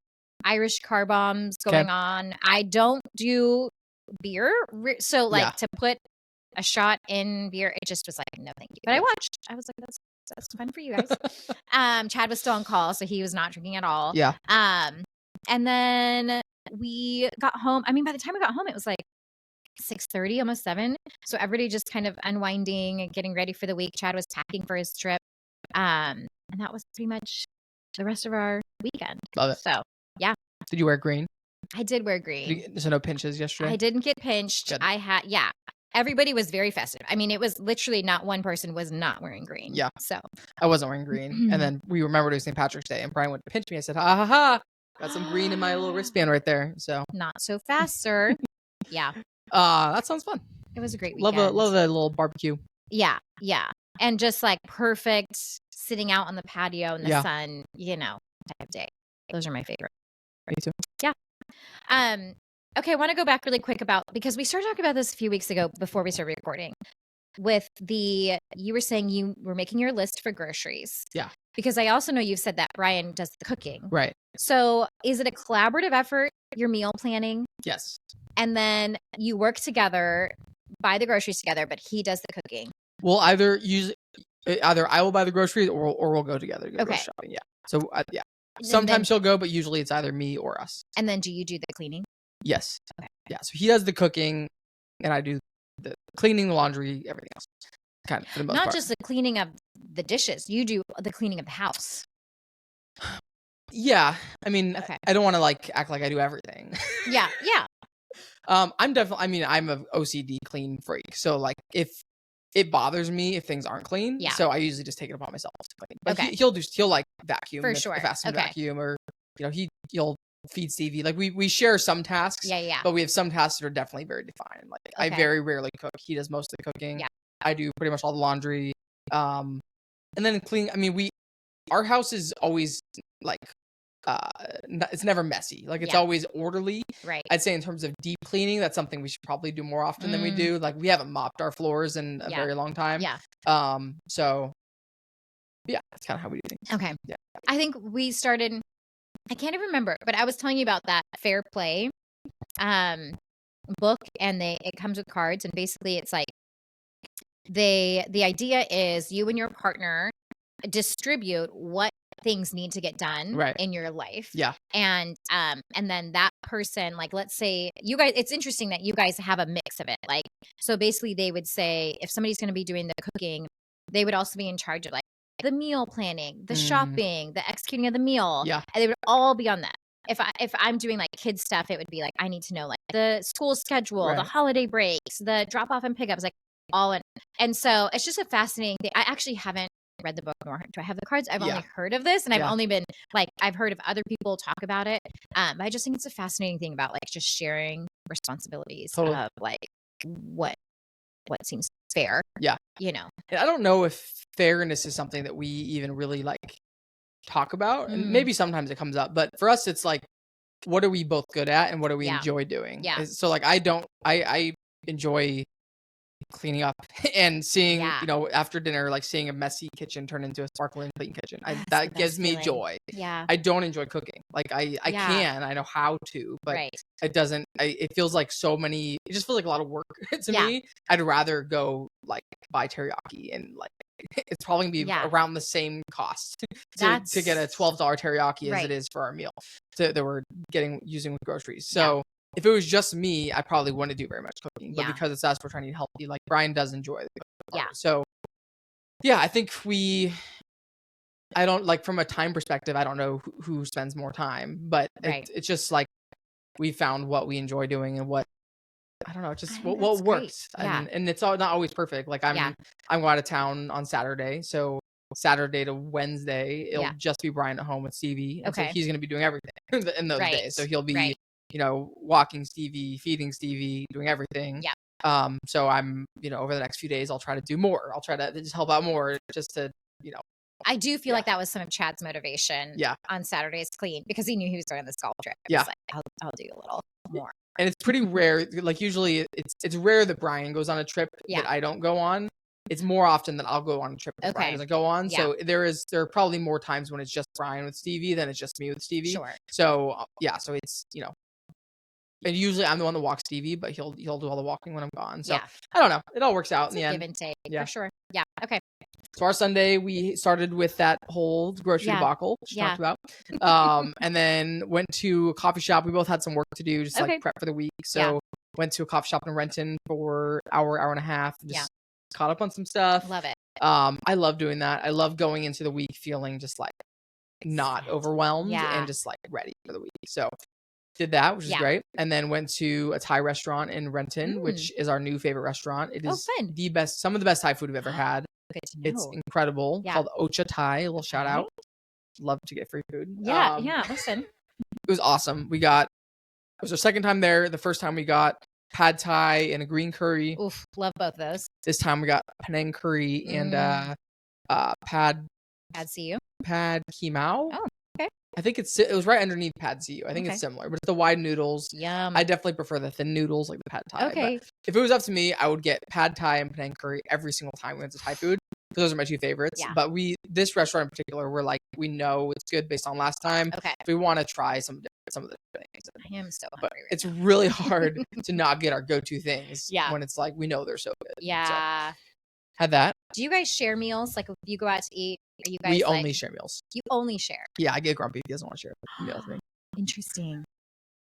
Irish car bombs going on. I don't do beer. So to put a shot in beer, it just was like, no, thank you. But I watched. I was like, that's fun for you guys. Chad was still on call, so he was not drinking at all. Yeah. And then we got home. By the time we got home, it was like 6:30, almost 7. So everybody just kind of unwinding and getting ready for the week. Chad was packing for his trip. And that was pretty much the rest of our weekend. Love it. So, yeah. Did you wear green? I did wear green. So no pinches yesterday? I didn't get pinched. Good. Everybody was very festive. It was literally not one person was not wearing green. Yeah. So I wasn't wearing green. And then we remembered it was St. Patrick's Day, and Brian went to pinch me. I said, ha ha ha. Got some green in my little wristband right there. So not so fast, sir. Yeah. That sounds fun. It was a great weekend. Love a little barbecue. Yeah. Yeah. And just like perfect sitting out on the patio in the sun, type of day. Those are my favorite. Me too. Yeah. Okay, I want to go back really quick because we started talking about this a few weeks ago before we started recording. You were saying you were making your list for groceries. Yeah. Because I also know you've said that Brian does the cooking. Right. So is it a collaborative effort, your meal planning? Yes. And then you work together, buy the groceries together, but he does the cooking. We'll either I will buy the groceries or we'll go together to go grocery shopping. Yeah. So yeah. Sometimes she'll go, but usually it's either me or us. And then do you do the cleaning? Yes. Okay. Yeah. So he does the cooking and I do the cleaning, the laundry, everything else. Kind of for the most part. Not just the cleaning of the dishes. You do the cleaning of the house. Yeah. I mean, I don't want to act like I do everything. Yeah. Yeah. I'm an OCD clean freak. So if it bothers me if things aren't clean. Yeah. So I usually just take it upon myself to clean. But okay. he'll vacuum for sure. If asked him to vacuum, or he'll feed Stevie. We share some tasks. Yeah. But we have some tasks that are definitely very defined. I very rarely cook. He does most of the cooking. Yeah. I do pretty much all the laundry. And then clean. I mean, our house is always it's never messy. It's always orderly. Right. I'd say in terms of deep cleaning, that's something we should probably do more often than we do. We haven't mopped our floors in a very long time. Yeah. So yeah, that's kind of how we do things. Okay. Yeah. I think we started, I can't even remember, but I was telling you about that Fair Play book, and it comes with cards, and basically it's the idea is you and your partner distribute what things need to get done in your life. Yeah. And then that person, let's say you guys, it's interesting that you guys have a mix of it. So basically they would say if somebody's going to be doing the cooking, they would also be in charge of the meal planning, the shopping, the executing of the meal. Yeah. And they would all be on that. If I'm doing kids stuff, it would be I need to know the school schedule, the holiday breaks, the drop off and pickups, all in. And so it's just a fascinating thing. I actually haven't read the book, nor do I have the cards. I've only heard of this, and I've only been I've heard of other people talk about it. But I just think it's a fascinating thing about just sharing responsibilities of what seems fair. Yeah. And I don't know if fairness is something that we even really talk about, and maybe sometimes it comes up, but for us it's what are we both good at and what do we enjoy doing? Yeah. So I enjoy cleaning up and seeing, after dinner, seeing a messy kitchen turn into a sparkling clean kitchen. That gives me joy. Yeah. I don't enjoy cooking. I know how to, but it doesn't, it feels it just feels like a lot of work to me. I'd rather go buy teriyaki, and it's probably gonna be around the same cost to get a $12 teriyaki as it is for our meal that we're using with groceries. So if it was just me, I probably wouldn't do very much cooking. But because it's us, we're trying to eat healthy. Brian does enjoy the cooking part. So yeah, I think I don't from a time perspective, I don't know who spends more time, but it's just we found what we enjoy doing and what, I don't know, just what works. And it's not always perfect. I'm going out of town on Saturday. So Saturday to Wednesday, it'll just be Brian at home with Stevie. And so he's going to be doing everything in those days. So he'll be, walking Stevie, feeding Stevie, doing everything. Yeah. So I'm, over the next few days, I'll try to do more. I'll try to just help out more just to, I do feel like that was some of Chad's motivation on Saturday's clean, because he knew he was doing this golf trip. He was I'll do a little more. And it's pretty rare. Usually it's rare that Brian goes on a trip that I don't go on. It's more often that I'll go on a trip that Brian doesn't go on. So there are probably more times when it's just Brian with Stevie than it's just me with Stevie. Sure. So so it's, and usually I'm the one that walks Stevie, but he'll do all the walking when I'm gone. So I don't know. It all works out in the end. Give and take, for sure. Yeah. Okay. So our Sunday, we started with that whole grocery debacle she talked about. And then went to a coffee shop. We both had some work to do, just prep for the week. So went to a coffee shop in Renton for hour and a half. Just caught up on some stuff. Love it. I love doing that. I love going into the week feeling just not overwhelmed and just ready for the week. So did that, which is great. And then went to a Thai restaurant in Renton, which is our new favorite restaurant. It is some of the best Thai food we've ever had. Good to know. It's incredible. Called Ocha Thai. A little shout out. Love to get free food. Listen. It was awesome. It was our second time there. The first time we got pad Thai and a green curry. Oof, love both those. This time we got Penang curry and pad see you. Pad Kimao. Oh, okay. I think it was right underneath pad see ew. I think it's similar, but it's the wide noodles. Yum. I definitely prefer the thin noodles, like the pad thai. Okay. But if it was up to me, I would get pad thai and Penang curry every single time we went to Thai food. Those are my two favorites. Yeah. But this restaurant in particular, we're like, we know it's good based on last time. Okay. We want to try some of the things. I am so hungry but right it's now. really hard to not get our go-to things when it's like we know they're so good. Yeah. So, had that. Do you guys share meals? Like if you go out to eat, are you guys we only share meals. You only share? Yeah, I get grumpy if he doesn't want to share a meal with me. Interesting.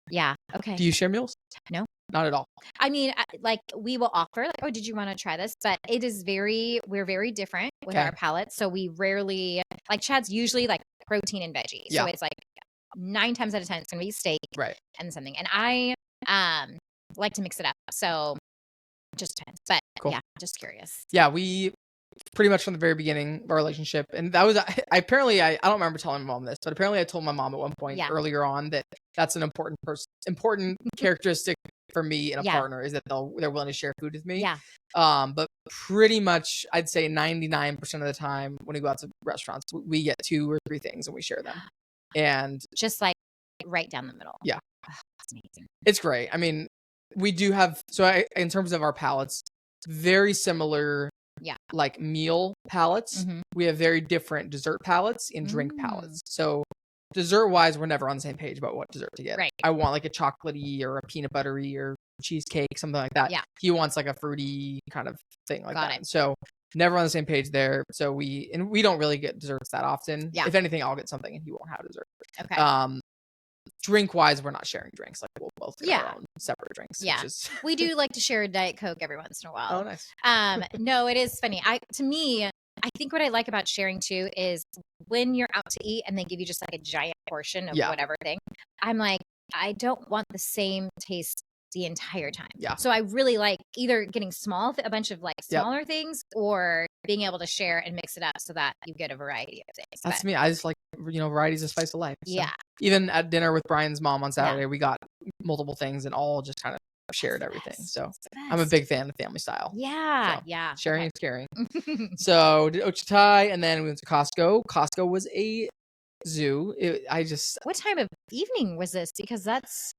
Yeah. Okay. Do you share meals? No. Not at all. I mean, like we will offer like, oh, did you want to try this? But it is we're very different with our palates. So we rarely, like Chad's usually like protein and veggie. So it's like 9 times out of 10, it's going to be steak and something. And I like to mix it up. So just depends. But yeah, just curious. Yeah, we pretty much from the very beginning of our relationship. And that was, I don't remember telling my mom this, but apparently I told my mom at one point earlier on that that's an important characteristic for me and a partner is that they're willing to share food with me. Yeah. But pretty much I'd say 99% of the time when we go out to restaurants, we get 2 or 3 things and we share them. And just like right down the middle. Yeah. Oh, that's amazing. It's great. I mean, we do have, in terms of our palates, very similar like meal palates. We have very different dessert palates and drink palates. So dessert wise, we're never on the same page about what dessert to get. Right. I want like a chocolatey or a peanut buttery or cheesecake, something like that. Yeah. He wants like a fruity kind of thing like Got that. it. So never on the same page there. So we don't really get desserts that often. Yeah. If anything, I'll get something and he won't have dessert. Okay. Drink wise, we're not sharing drinks. Like we'll both get our own separate drinks. Yeah. We do like to share a Diet Coke every once in a while. Oh, nice. No, it is funny. To me, I think what I like about sharing too is when you're out to eat and they give you just like a giant portion of whatever thing, I'm like, I don't want the same taste the entire time. Yeah. So I really like either getting a bunch of like smaller things or being able to share and mix it up so that you get a variety of things. That's me. I just like, variety's the spice of life. So. Yeah. Even at dinner with Brian's mom on Saturday, we got multiple things and all just kind of shared everything. So I'm a big fan of family style. Yeah. So Yeah. sharing is caring. So did Ochitai and then we went to Costco. Costco was a zoo. What time of evening was this? Because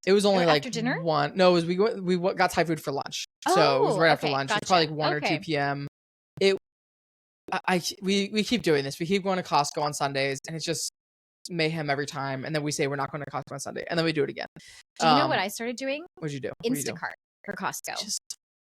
it was only like after dinner. We got Thai food for lunch. So it was right after lunch. Gotcha. It's probably like 1 or 2 p.m. We keep doing this. We keep going to Costco on Sundays and it's just mayhem every time. And then we say we're not going to Costco on Sunday and then we do it again. Do you know what I started doing? What'd you do? Instacart for Costco.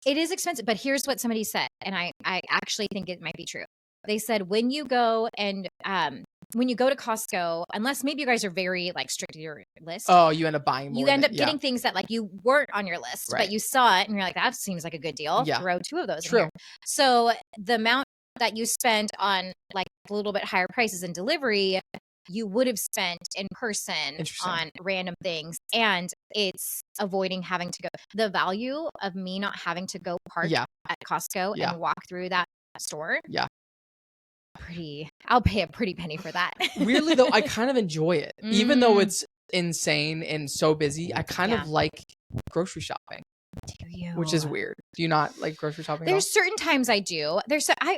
It is expensive, but here's what somebody said. And I actually think it might be true. They said when you go to Costco, unless maybe you guys are very like strict to your list. Oh, you end up buying more. You end up getting things that like you weren't on your list, but you saw it and you're like, that seems like a good deal. Yeah. Throw 2 of those in here. So the amount that you spend on like a little bit higher prices in delivery, you would have spent in person on random things. And it's avoiding having to go. The value of me not having to go park at Costco and walk through that store. Yeah. I'll pay a pretty penny for that. Weirdly though, I kind of enjoy it. Even though it's insane and so busy, I kind of like grocery shopping. Do you? Which is weird. Do you not like grocery shopping? There's certain times I do.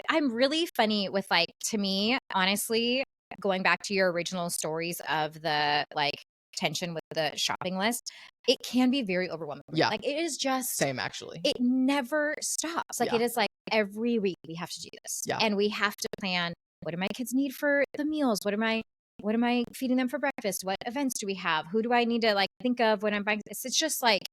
I'm really funny with like, to me, honestly, going back to your original stories of the like tension with the shopping list, it can be very overwhelming. Yeah. Like it is just same actually. It never stops. Like it is like every week we have to do this. Yeah. And we have to plan, what do my kids need for the meals? What am I feeding them for breakfast? What events do we have? Who do I need to like think of when I'm buying this? It's just like,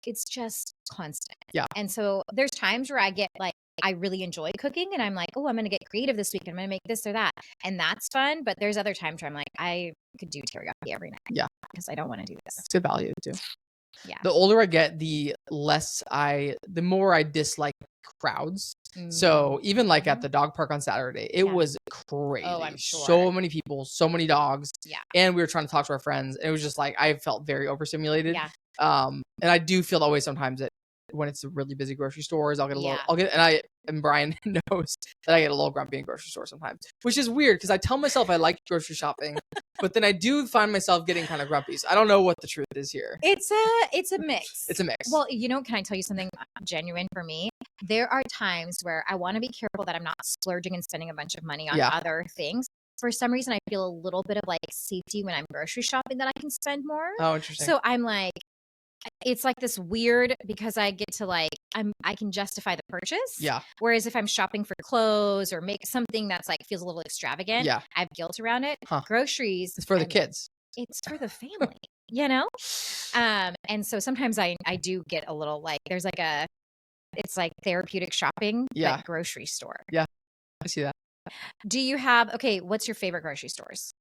it's just constant. Yeah. And so there's times where I get like, I really enjoy cooking and I'm like, oh, I'm going to get creative this week. I'm going to make this or that. And that's fun. But there's other times where I'm like, I could do teriyaki every night. Yeah. Because I don't want to do this. It's good value too. Yeah. The older I get, the more I dislike crowds. So even like at the dog park on Saturday, it was crazy. Oh, I'm sure. So many people, so many dogs. Yeah. And we were trying to talk to our friends. And it was just like, I felt very overstimulated. Yeah. And I do feel that way sometimes that when it's a really busy grocery stores, and Brian knows that I get a little grumpy in grocery stores sometimes, which is weird because I tell myself I like grocery shopping, but then I do find myself getting kind of grumpy. So I don't know what the truth is here. It's a mix. It's a mix. Well, can I tell you something genuine for me? There are times where I want to be careful that I'm not splurging and spending a bunch of money on other things. for some reason I feel a little bit of like safety when I'm grocery shopping that I can spend more. Oh, interesting. So I'm like, it's like this weird because I get to like I can justify the purchase. Yeah. Whereas if I'm shopping for clothes or make something that's like feels a little extravagant, Yeah. I have guilt around it. Huh. Groceries, It's for the kids. It's for the family, you know? And so sometimes I do get a little like there's like it's like therapeutic shopping, Yeah. but grocery store. Yeah. I see that. Do you have what's your favorite grocery stores?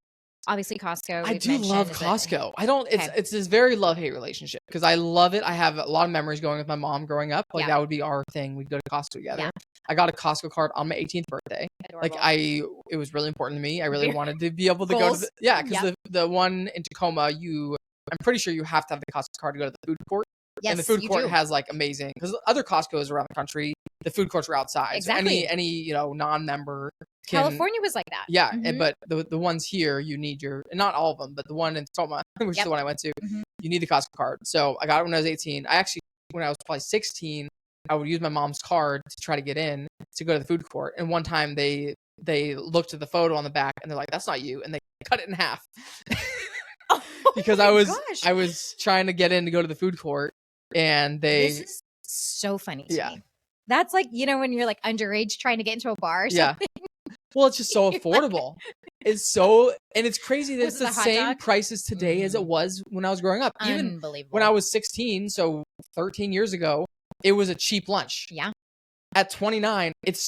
Obviously Costco. I do love Costco. I don't. Okay. It's this very love-hate relationship because I love it. I have a lot of memories going with my mom growing up. Like that would be our thing. We'd go to Costco together. Yeah. I got a Costco card on my 18th birthday. Adorable. Like it was really important to me. I really wanted to be able to go to the, because the one in Tacoma, I'm pretty sure you have to have the Costco card to go to the food court. Yes, and the food court do. has like amazing because other Costco's around the country, the food courts are outside. Exactly. So any non-member California was like that. Yeah, but the ones here you need not all of them, but the one in Tacoma, which is the one I went to, you need the Costco card. So I got it when I was 18. I actually, when I was probably 16, I would use my mom's card to try to get in to go to the food court. And one time they looked at the photo on the back and they're like, "That's not you," and they cut it in half. Because I was trying to get in to go to the food court. And this is so funny to me. That's like, when you're like underage trying to get into a bar or something. Well, it's just so affordable. And it's crazy that it's the same prices today as it was when I was growing up. Even Unbelievable. when I was 16, so 13 years ago, it was a cheap lunch. Yeah. At 29, it's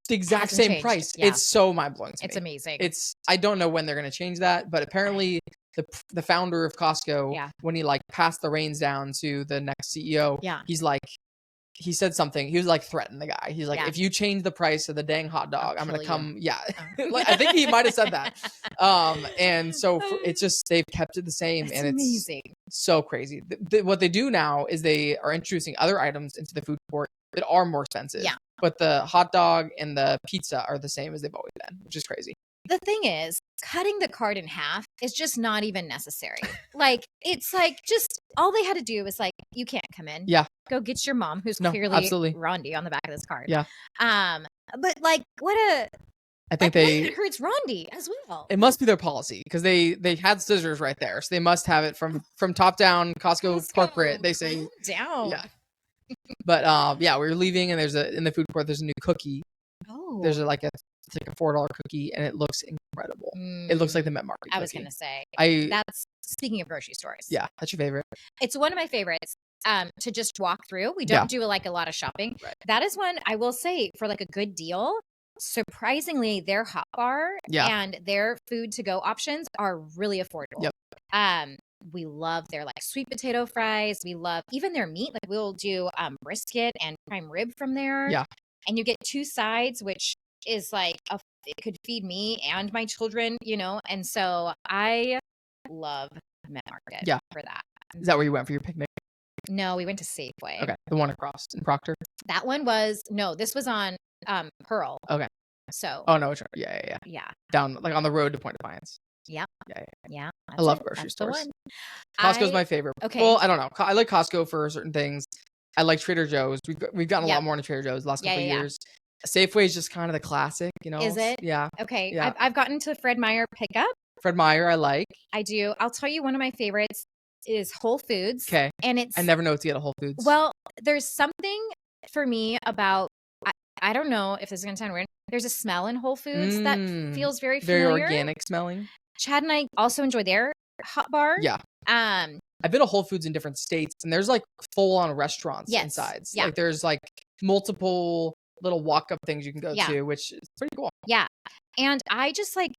the exact same price. Yeah. It's so mind-blowing to me. It's amazing. I don't know when they're going to change that, but apparently the founder of Costco, when he like passed the reins down to the next CEO, he said something. He was like threatening the guy. He's like, if you change the price of the dang hot dog, I'm going to come. You. Yeah. Like, I think he might've said that. And so it's just, they've kept it the same. That's and it's amazing. So crazy. What they do now is they are introducing other items into the food court that are more expensive. Yeah. But the hot dog and the pizza are the same as they've always been, which is crazy. The thing is, cutting the card in half is just not even necessary. Like, it's like just all they had to do was like, you can't come in. Yeah. Go get your mom, who's clearly Rondi on the back of this card. Yeah. But like, I think it hurts Rondi as well. It must be their policy because they had scissors right there, so they must have it from top down. Costco corporate. They say down. Yeah. But we're leaving, and in the food court. There's a new cookie. Oh. There's it's like a $4 cookie, and it looks incredible. It looks like the Met Market cookie. I was gonna say that's speaking of grocery stores. Yeah, that's your favorite. It's one of my favorites. To just walk through. We don't do like a lot of shopping. Right. That is one I will say for like a good deal. Surprisingly, their hot bar and their food to go options are really affordable. Yep. We love their like sweet potato fries. We love even their meat. Like we'll do brisket and prime rib from there. Yeah. And you get 2 sides, which is like it could feed me and my children, and so I love Met Market for that. Is that where you went for your picnic? No, we went to Safeway. Okay. The one across in Proctor? That one was this was on Pearl. Okay. So Oh no, yeah. Down like on the road to Point Defiance. Yeah. Yeah. I love grocery stores. Costco's my favorite. Okay. Well, I don't know. I like Costco for certain things. I like Trader Joe's. We've gotten a lot more into Trader Joe's the last couple of years. Safeway is just kind of the classic, Is it? Yeah. Okay. Yeah. I've gotten to Fred Meyer pickup. Fred Meyer, I like. I do. I'll tell you one of my favorites is Whole Foods. Okay. And I never know what to get at Whole Foods. Well, there's something for me about I don't know if this is gonna sound weird. There's a smell in Whole Foods that feels very familiar. Very organic smelling. Chad and I also enjoy their hot bar. Yeah. I've been to Whole Foods in different states, and there's like full-on restaurants inside. Yeah. Like there's like multiple little walk-up things you can go to, which is pretty cool. Yeah. And I just like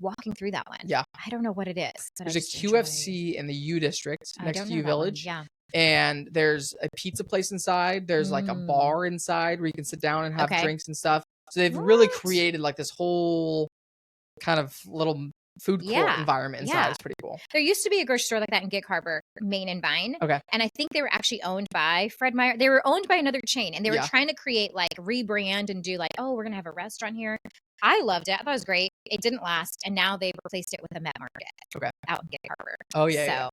walking through that one. Yeah. I don't know what it is. There's a QFC in the U District next to U Village. Yeah. And there's a pizza place inside. There's like a bar inside where you can sit down and have drinks and stuff. So they've really created like this whole kind of little food court environment inside. It's pretty cool. There used to be a grocery store like that in Gig Harbor, Main and Vine. Okay. And I think they were actually owned by Fred Meyer. They were owned by another chain, and they were trying to create like rebrand and do like, we're going to have a restaurant here. I loved it. I thought it was great. It didn't last. And now they've replaced it with a Met Market. Okay. Out in Gig Harbor. Oh, yeah.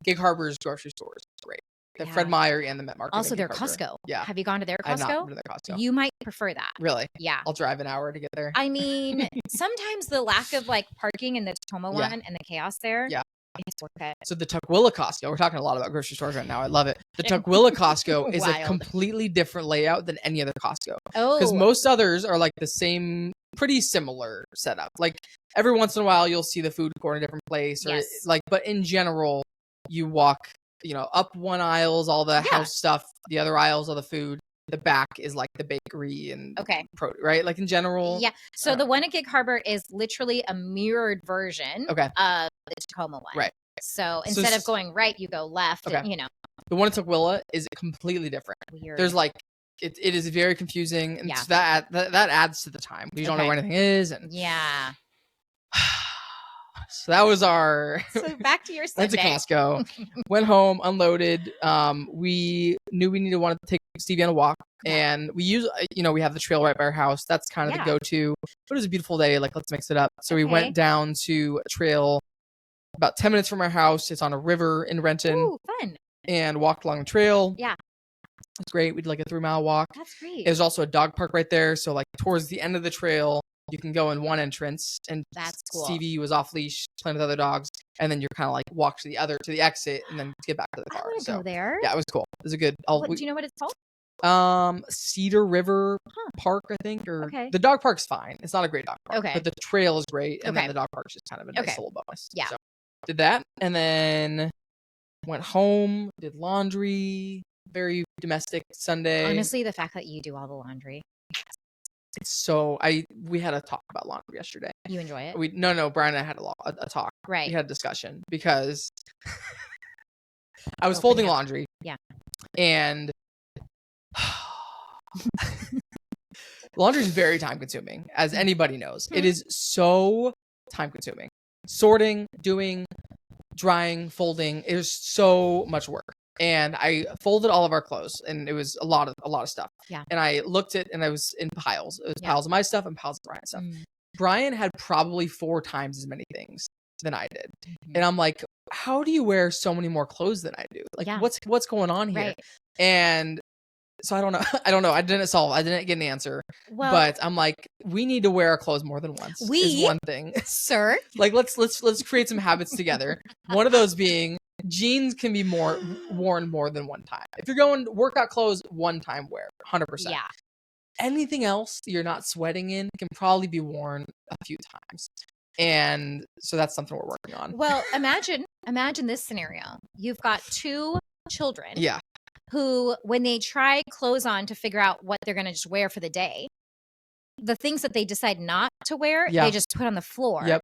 Gig Harbor's grocery store is great. The Fred Meyer and the Met Market. Also, their Costco. Yeah. Have you gone to their Costco? I've not been to their Costco. You might prefer that. Really? Yeah. I'll drive an hour to get there. I mean, sometimes the lack of like parking in the Tacoma one and the chaos there. Yeah. It's worth it. So the Tukwila Costco, we're talking a lot about grocery stores right now. I love it. The Tukwila Costco is a completely different layout than any other Costco. Oh. Because most others are like the same, pretty similar setup. Like every once in a while, you'll see the food court in a different place. Or like, but in general, you walk, up one aisle's all the house stuff. The other aisle's all the food. The back is like the bakery and right? Like in general. Yeah. So the one at Gig Harbor is literally a mirrored version of the Tacoma one. Right. So instead of going right, you go left. And, the one at Tukwila is completely different. Weird. There's like it is very confusing, and so that adds to the time. You don't know where anything is, and so that was our. So back to your Sunday. Went to Costco, went home, unloaded. We knew we wanted to take Stevie on a walk, and we use, we have the trail right by our house. That's kind of the go-to. But it was a beautiful day. Like, let's mix it up. So we went down to a trail about 10 minutes from our house. It's on a river in Renton. Ooh, fun. And walked along the trail. Yeah. It's great. We did like a 3-mile walk. That's great. There's also a dog park right there. So like towards the end of the trail, you can go in one entrance, and that's cool. Stevie was off leash playing with other dogs, and then you're kind of like walk to the exit, and then get back to the car. I want to go there. Yeah, it was cool. It was a good. Do you know what it's called? Cedar River Park, I think. Or the dog park's fine. It's not a great dog park, but the trail is great, and then the dog park's just kind of a nice little bonus. Yeah. So did that, and then went home, did laundry. Very domestic Sunday. Honestly, the fact that you do all the laundry. It's so we had a talk about laundry yesterday. You enjoy it? No, Brian and I had a talk. Right. We had a discussion because I was folding laundry. Yeah. And laundry is very time consuming, as anybody knows. It is so time consuming. Sorting, doing, drying, folding. It is so much work. And I folded all of our clothes, and it was a lot of stuff. Yeah. And I looked at, and I was in piles. It was piles of my stuff and piles of Brian's stuff. Brian had probably 4 times as many things than I did. And I'm like, how do you wear so many more clothes than I do? Like, what's going on here? Right. And so I don't know. I didn't get an answer. Well, but I'm like, we need to wear our clothes more than once. Is one thing. Sir. Like, let's create some habits together. One of those being, jeans can be worn more than one time. If you're going workout clothes, one time wear, 100%. Yeah. Anything else you're not sweating in can probably be worn a few times. And so that's something we're working on. Well, imagine this scenario. You've got 2 children. Yeah. Who, when they try clothes on to figure out what they're going to just wear for the day, the things that they decide not to wear, they just put on the floor. Yep.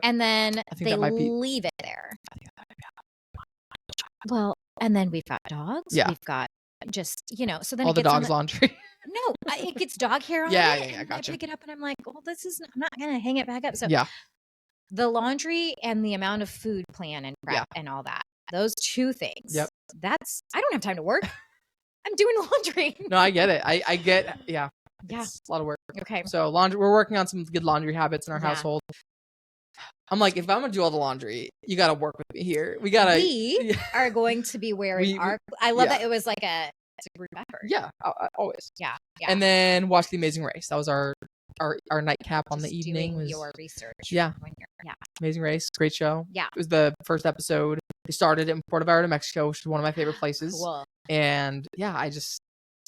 And then they leave it there. I think that might be. Well, and then we've got dogs. Yeah. We've got just, so then all it the gets dog's laundry. No, it gets dog hair on it. Yeah, I and gotcha. I pick it up and I'm like, well, I'm not going to hang it back up. So yeah. The laundry and the amount of food plan and prep and all that, those 2 things. Yep. I don't have time to work. I'm doing laundry. No, I get it. I get, yeah. It's a lot of work. Okay. So laundry, we're working on some good laundry habits in our household. I'm like, if I'm going to do all the laundry, you got to work with me here. We are going to be wearing I love that it was like it's a group effort. Yeah, always. Yeah. And then watch The Amazing Race. That was our nightcap on the evening. Doing your research. Yeah. Yeah. Amazing Race. Great show. Yeah. It was the first episode. They started in Puerto Vallarta, Mexico, which is one of my favorite places. Cool. And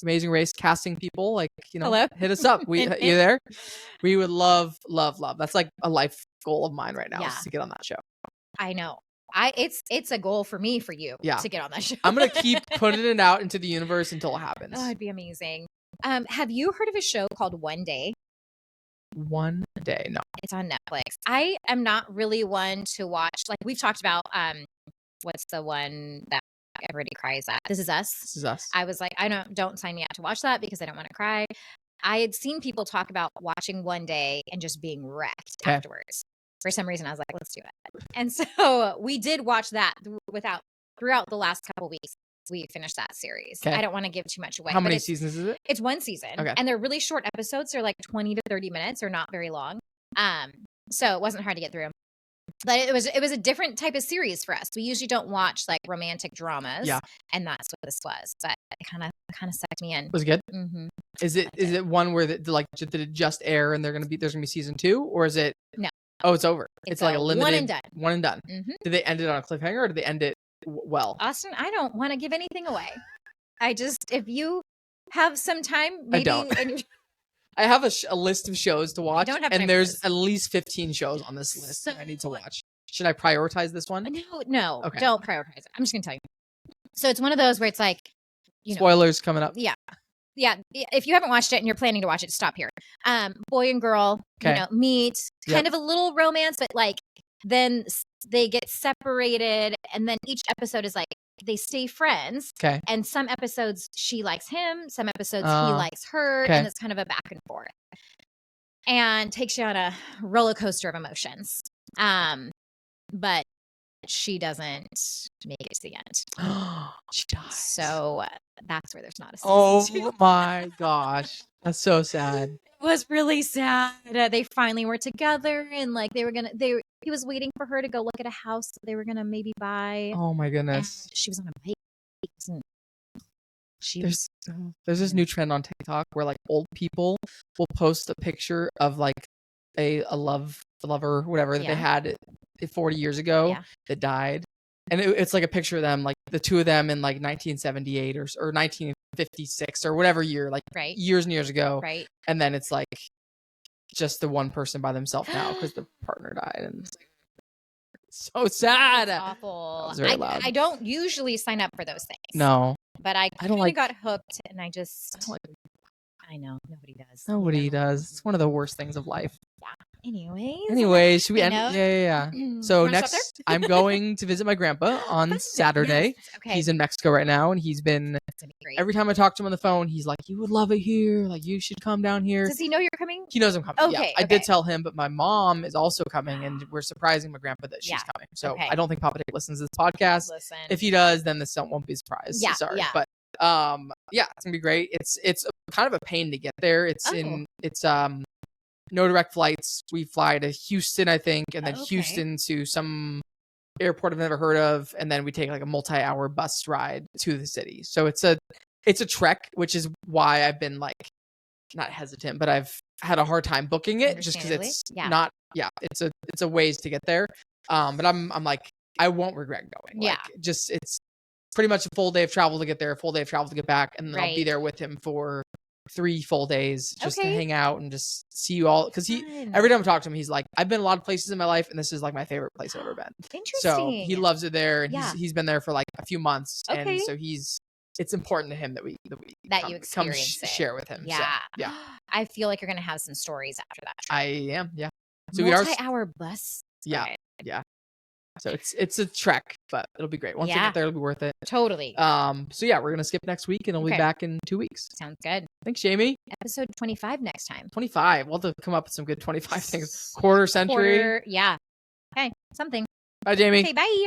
Amazing Race casting people, like, hello? Hit us up. You there? We would love. That's like a life goal of mine right now is to get on that show. I know. It's a goal for me, for you to get on that show. I'm going to keep putting it out into the universe until it happens. Oh, it'd be amazing. Have you heard of a show called One Day? One Day? No. It's on Netflix. I am not really one to watch, like we've talked about, what's the one that everybody cries at? This Is Us. This Is Us. I was like, don't sign me up to watch that because I don't want to cry. I had seen people talk about watching One Day and just being wrecked afterwards. For some reason, I was like, let's do it. And so we did watch that throughout the last couple weeks. We finished that series. I don't want to give too much away. How many seasons is it? It's 1 season. Okay. And they're really short episodes. They're like 20 to 30 minutes. They're not very long. So it wasn't hard to get through. But it was a different type of series for us. We usually don't watch like romantic dramas. Yeah. And that's what this was. But it kind of sucked me in. Was it good? Mm-hmm. Is it one where did it just air and there's gonna be season 2, or is it? No. Oh, it's over. It's like a limited one and done. Mm-hmm. Did they end it on a cliffhanger, or did they end it well? Austin, I don't want to give anything away. If you have some time, maybe. I don't. I have a list of shows to watch, and there's at least 15 shows on this list that I need to watch. Should I prioritize this one? No, okay. Don't prioritize it. I'm just gonna tell you. So it's one of those where it's like, spoilers coming up. Yeah. If you haven't watched it and you're planning to watch it, stop here. Boy and girl, meet, kind of a little romance, but like then they get separated, and then each episode is like they stay friends. Okay. And some episodes she likes him, some episodes he likes her, and it's kind of a back and forth. And takes you on a roller coaster of emotions. But she doesn't make it to the end. She dies. So that's where there's not a season 2. Oh my gosh. That's so sad. It was really sad. They finally were together, and like he was waiting for her to go look at a house that they were gonna maybe buy. Oh my goodness. And she was on a bike. There's this new trend on TikTok where like old people will post a picture of like a lover, whatever that they had 40 years ago that died, and it's like a picture of them, like the two of them in like 1978 or 1956 or whatever year, like years and years ago, right? And then it's like just the one person by themselves now because the partner died, and it's like so sad. That's awful. That was very loud. I don't usually sign up for those things. No, but I don't got hooked, and I know nobody does. Nobody does. It's one of the worst things of life. Yeah. Anyways, should we end? Yeah. So next, I'm going to visit my grandpa on Saturday. Yes. Okay. He's in Mexico right now, and he's been. Every time I talk to him on the phone, he's like, "You would love it here. Like, you should come down here." Does he know you're coming? He knows I'm coming. Okay. Yeah, I did tell him, but my mom is also coming, and we're surprising my grandpa that she's coming. So I don't think Papa Dick listens to this podcast. Listen. If he does, then this won't be a surprise. Yeah. Sorry, yeah. but it's gonna be great. It's kind of a pain to get there. It's no direct flights. We fly to Houston, I think, and then Houston to some airport I've never heard of, and then we take like a multi-hour bus ride to the city. So it's a trek, which is why I've been like not hesitant, but I've had a hard time booking it just because it's not. Yeah, it's a ways to get there. But I'm like I won't regret going. Yeah, like, just it's pretty much a full day of travel to get there, a full day of travel to get back, and then I'll be there with him for 3 full days just to hang out and just see you all. Because every time I talk to him, he's like, I've been a lot of places in my life, and this is like my favorite place I've ever been. Interesting. So he loves it there, and he's been there for like a few months, and so it's important to him that you experience it. Share with him. Yeah, so, yeah. I feel like you're gonna have some stories after that trip. I am. Yeah. So multi-hour bus. Yeah. Yeah. So it's a trek, but it'll be great. Once I get there, it'll be worth it. Totally. So yeah, we're gonna skip next week, and I'll be back in 2 weeks. Sounds good. Thanks, Jamie. Episode 25 next time. 25. We'll have to come up with some good 25 things. Quarter century. Yeah. Okay. Something. Bye, Jamie. Okay. Bye.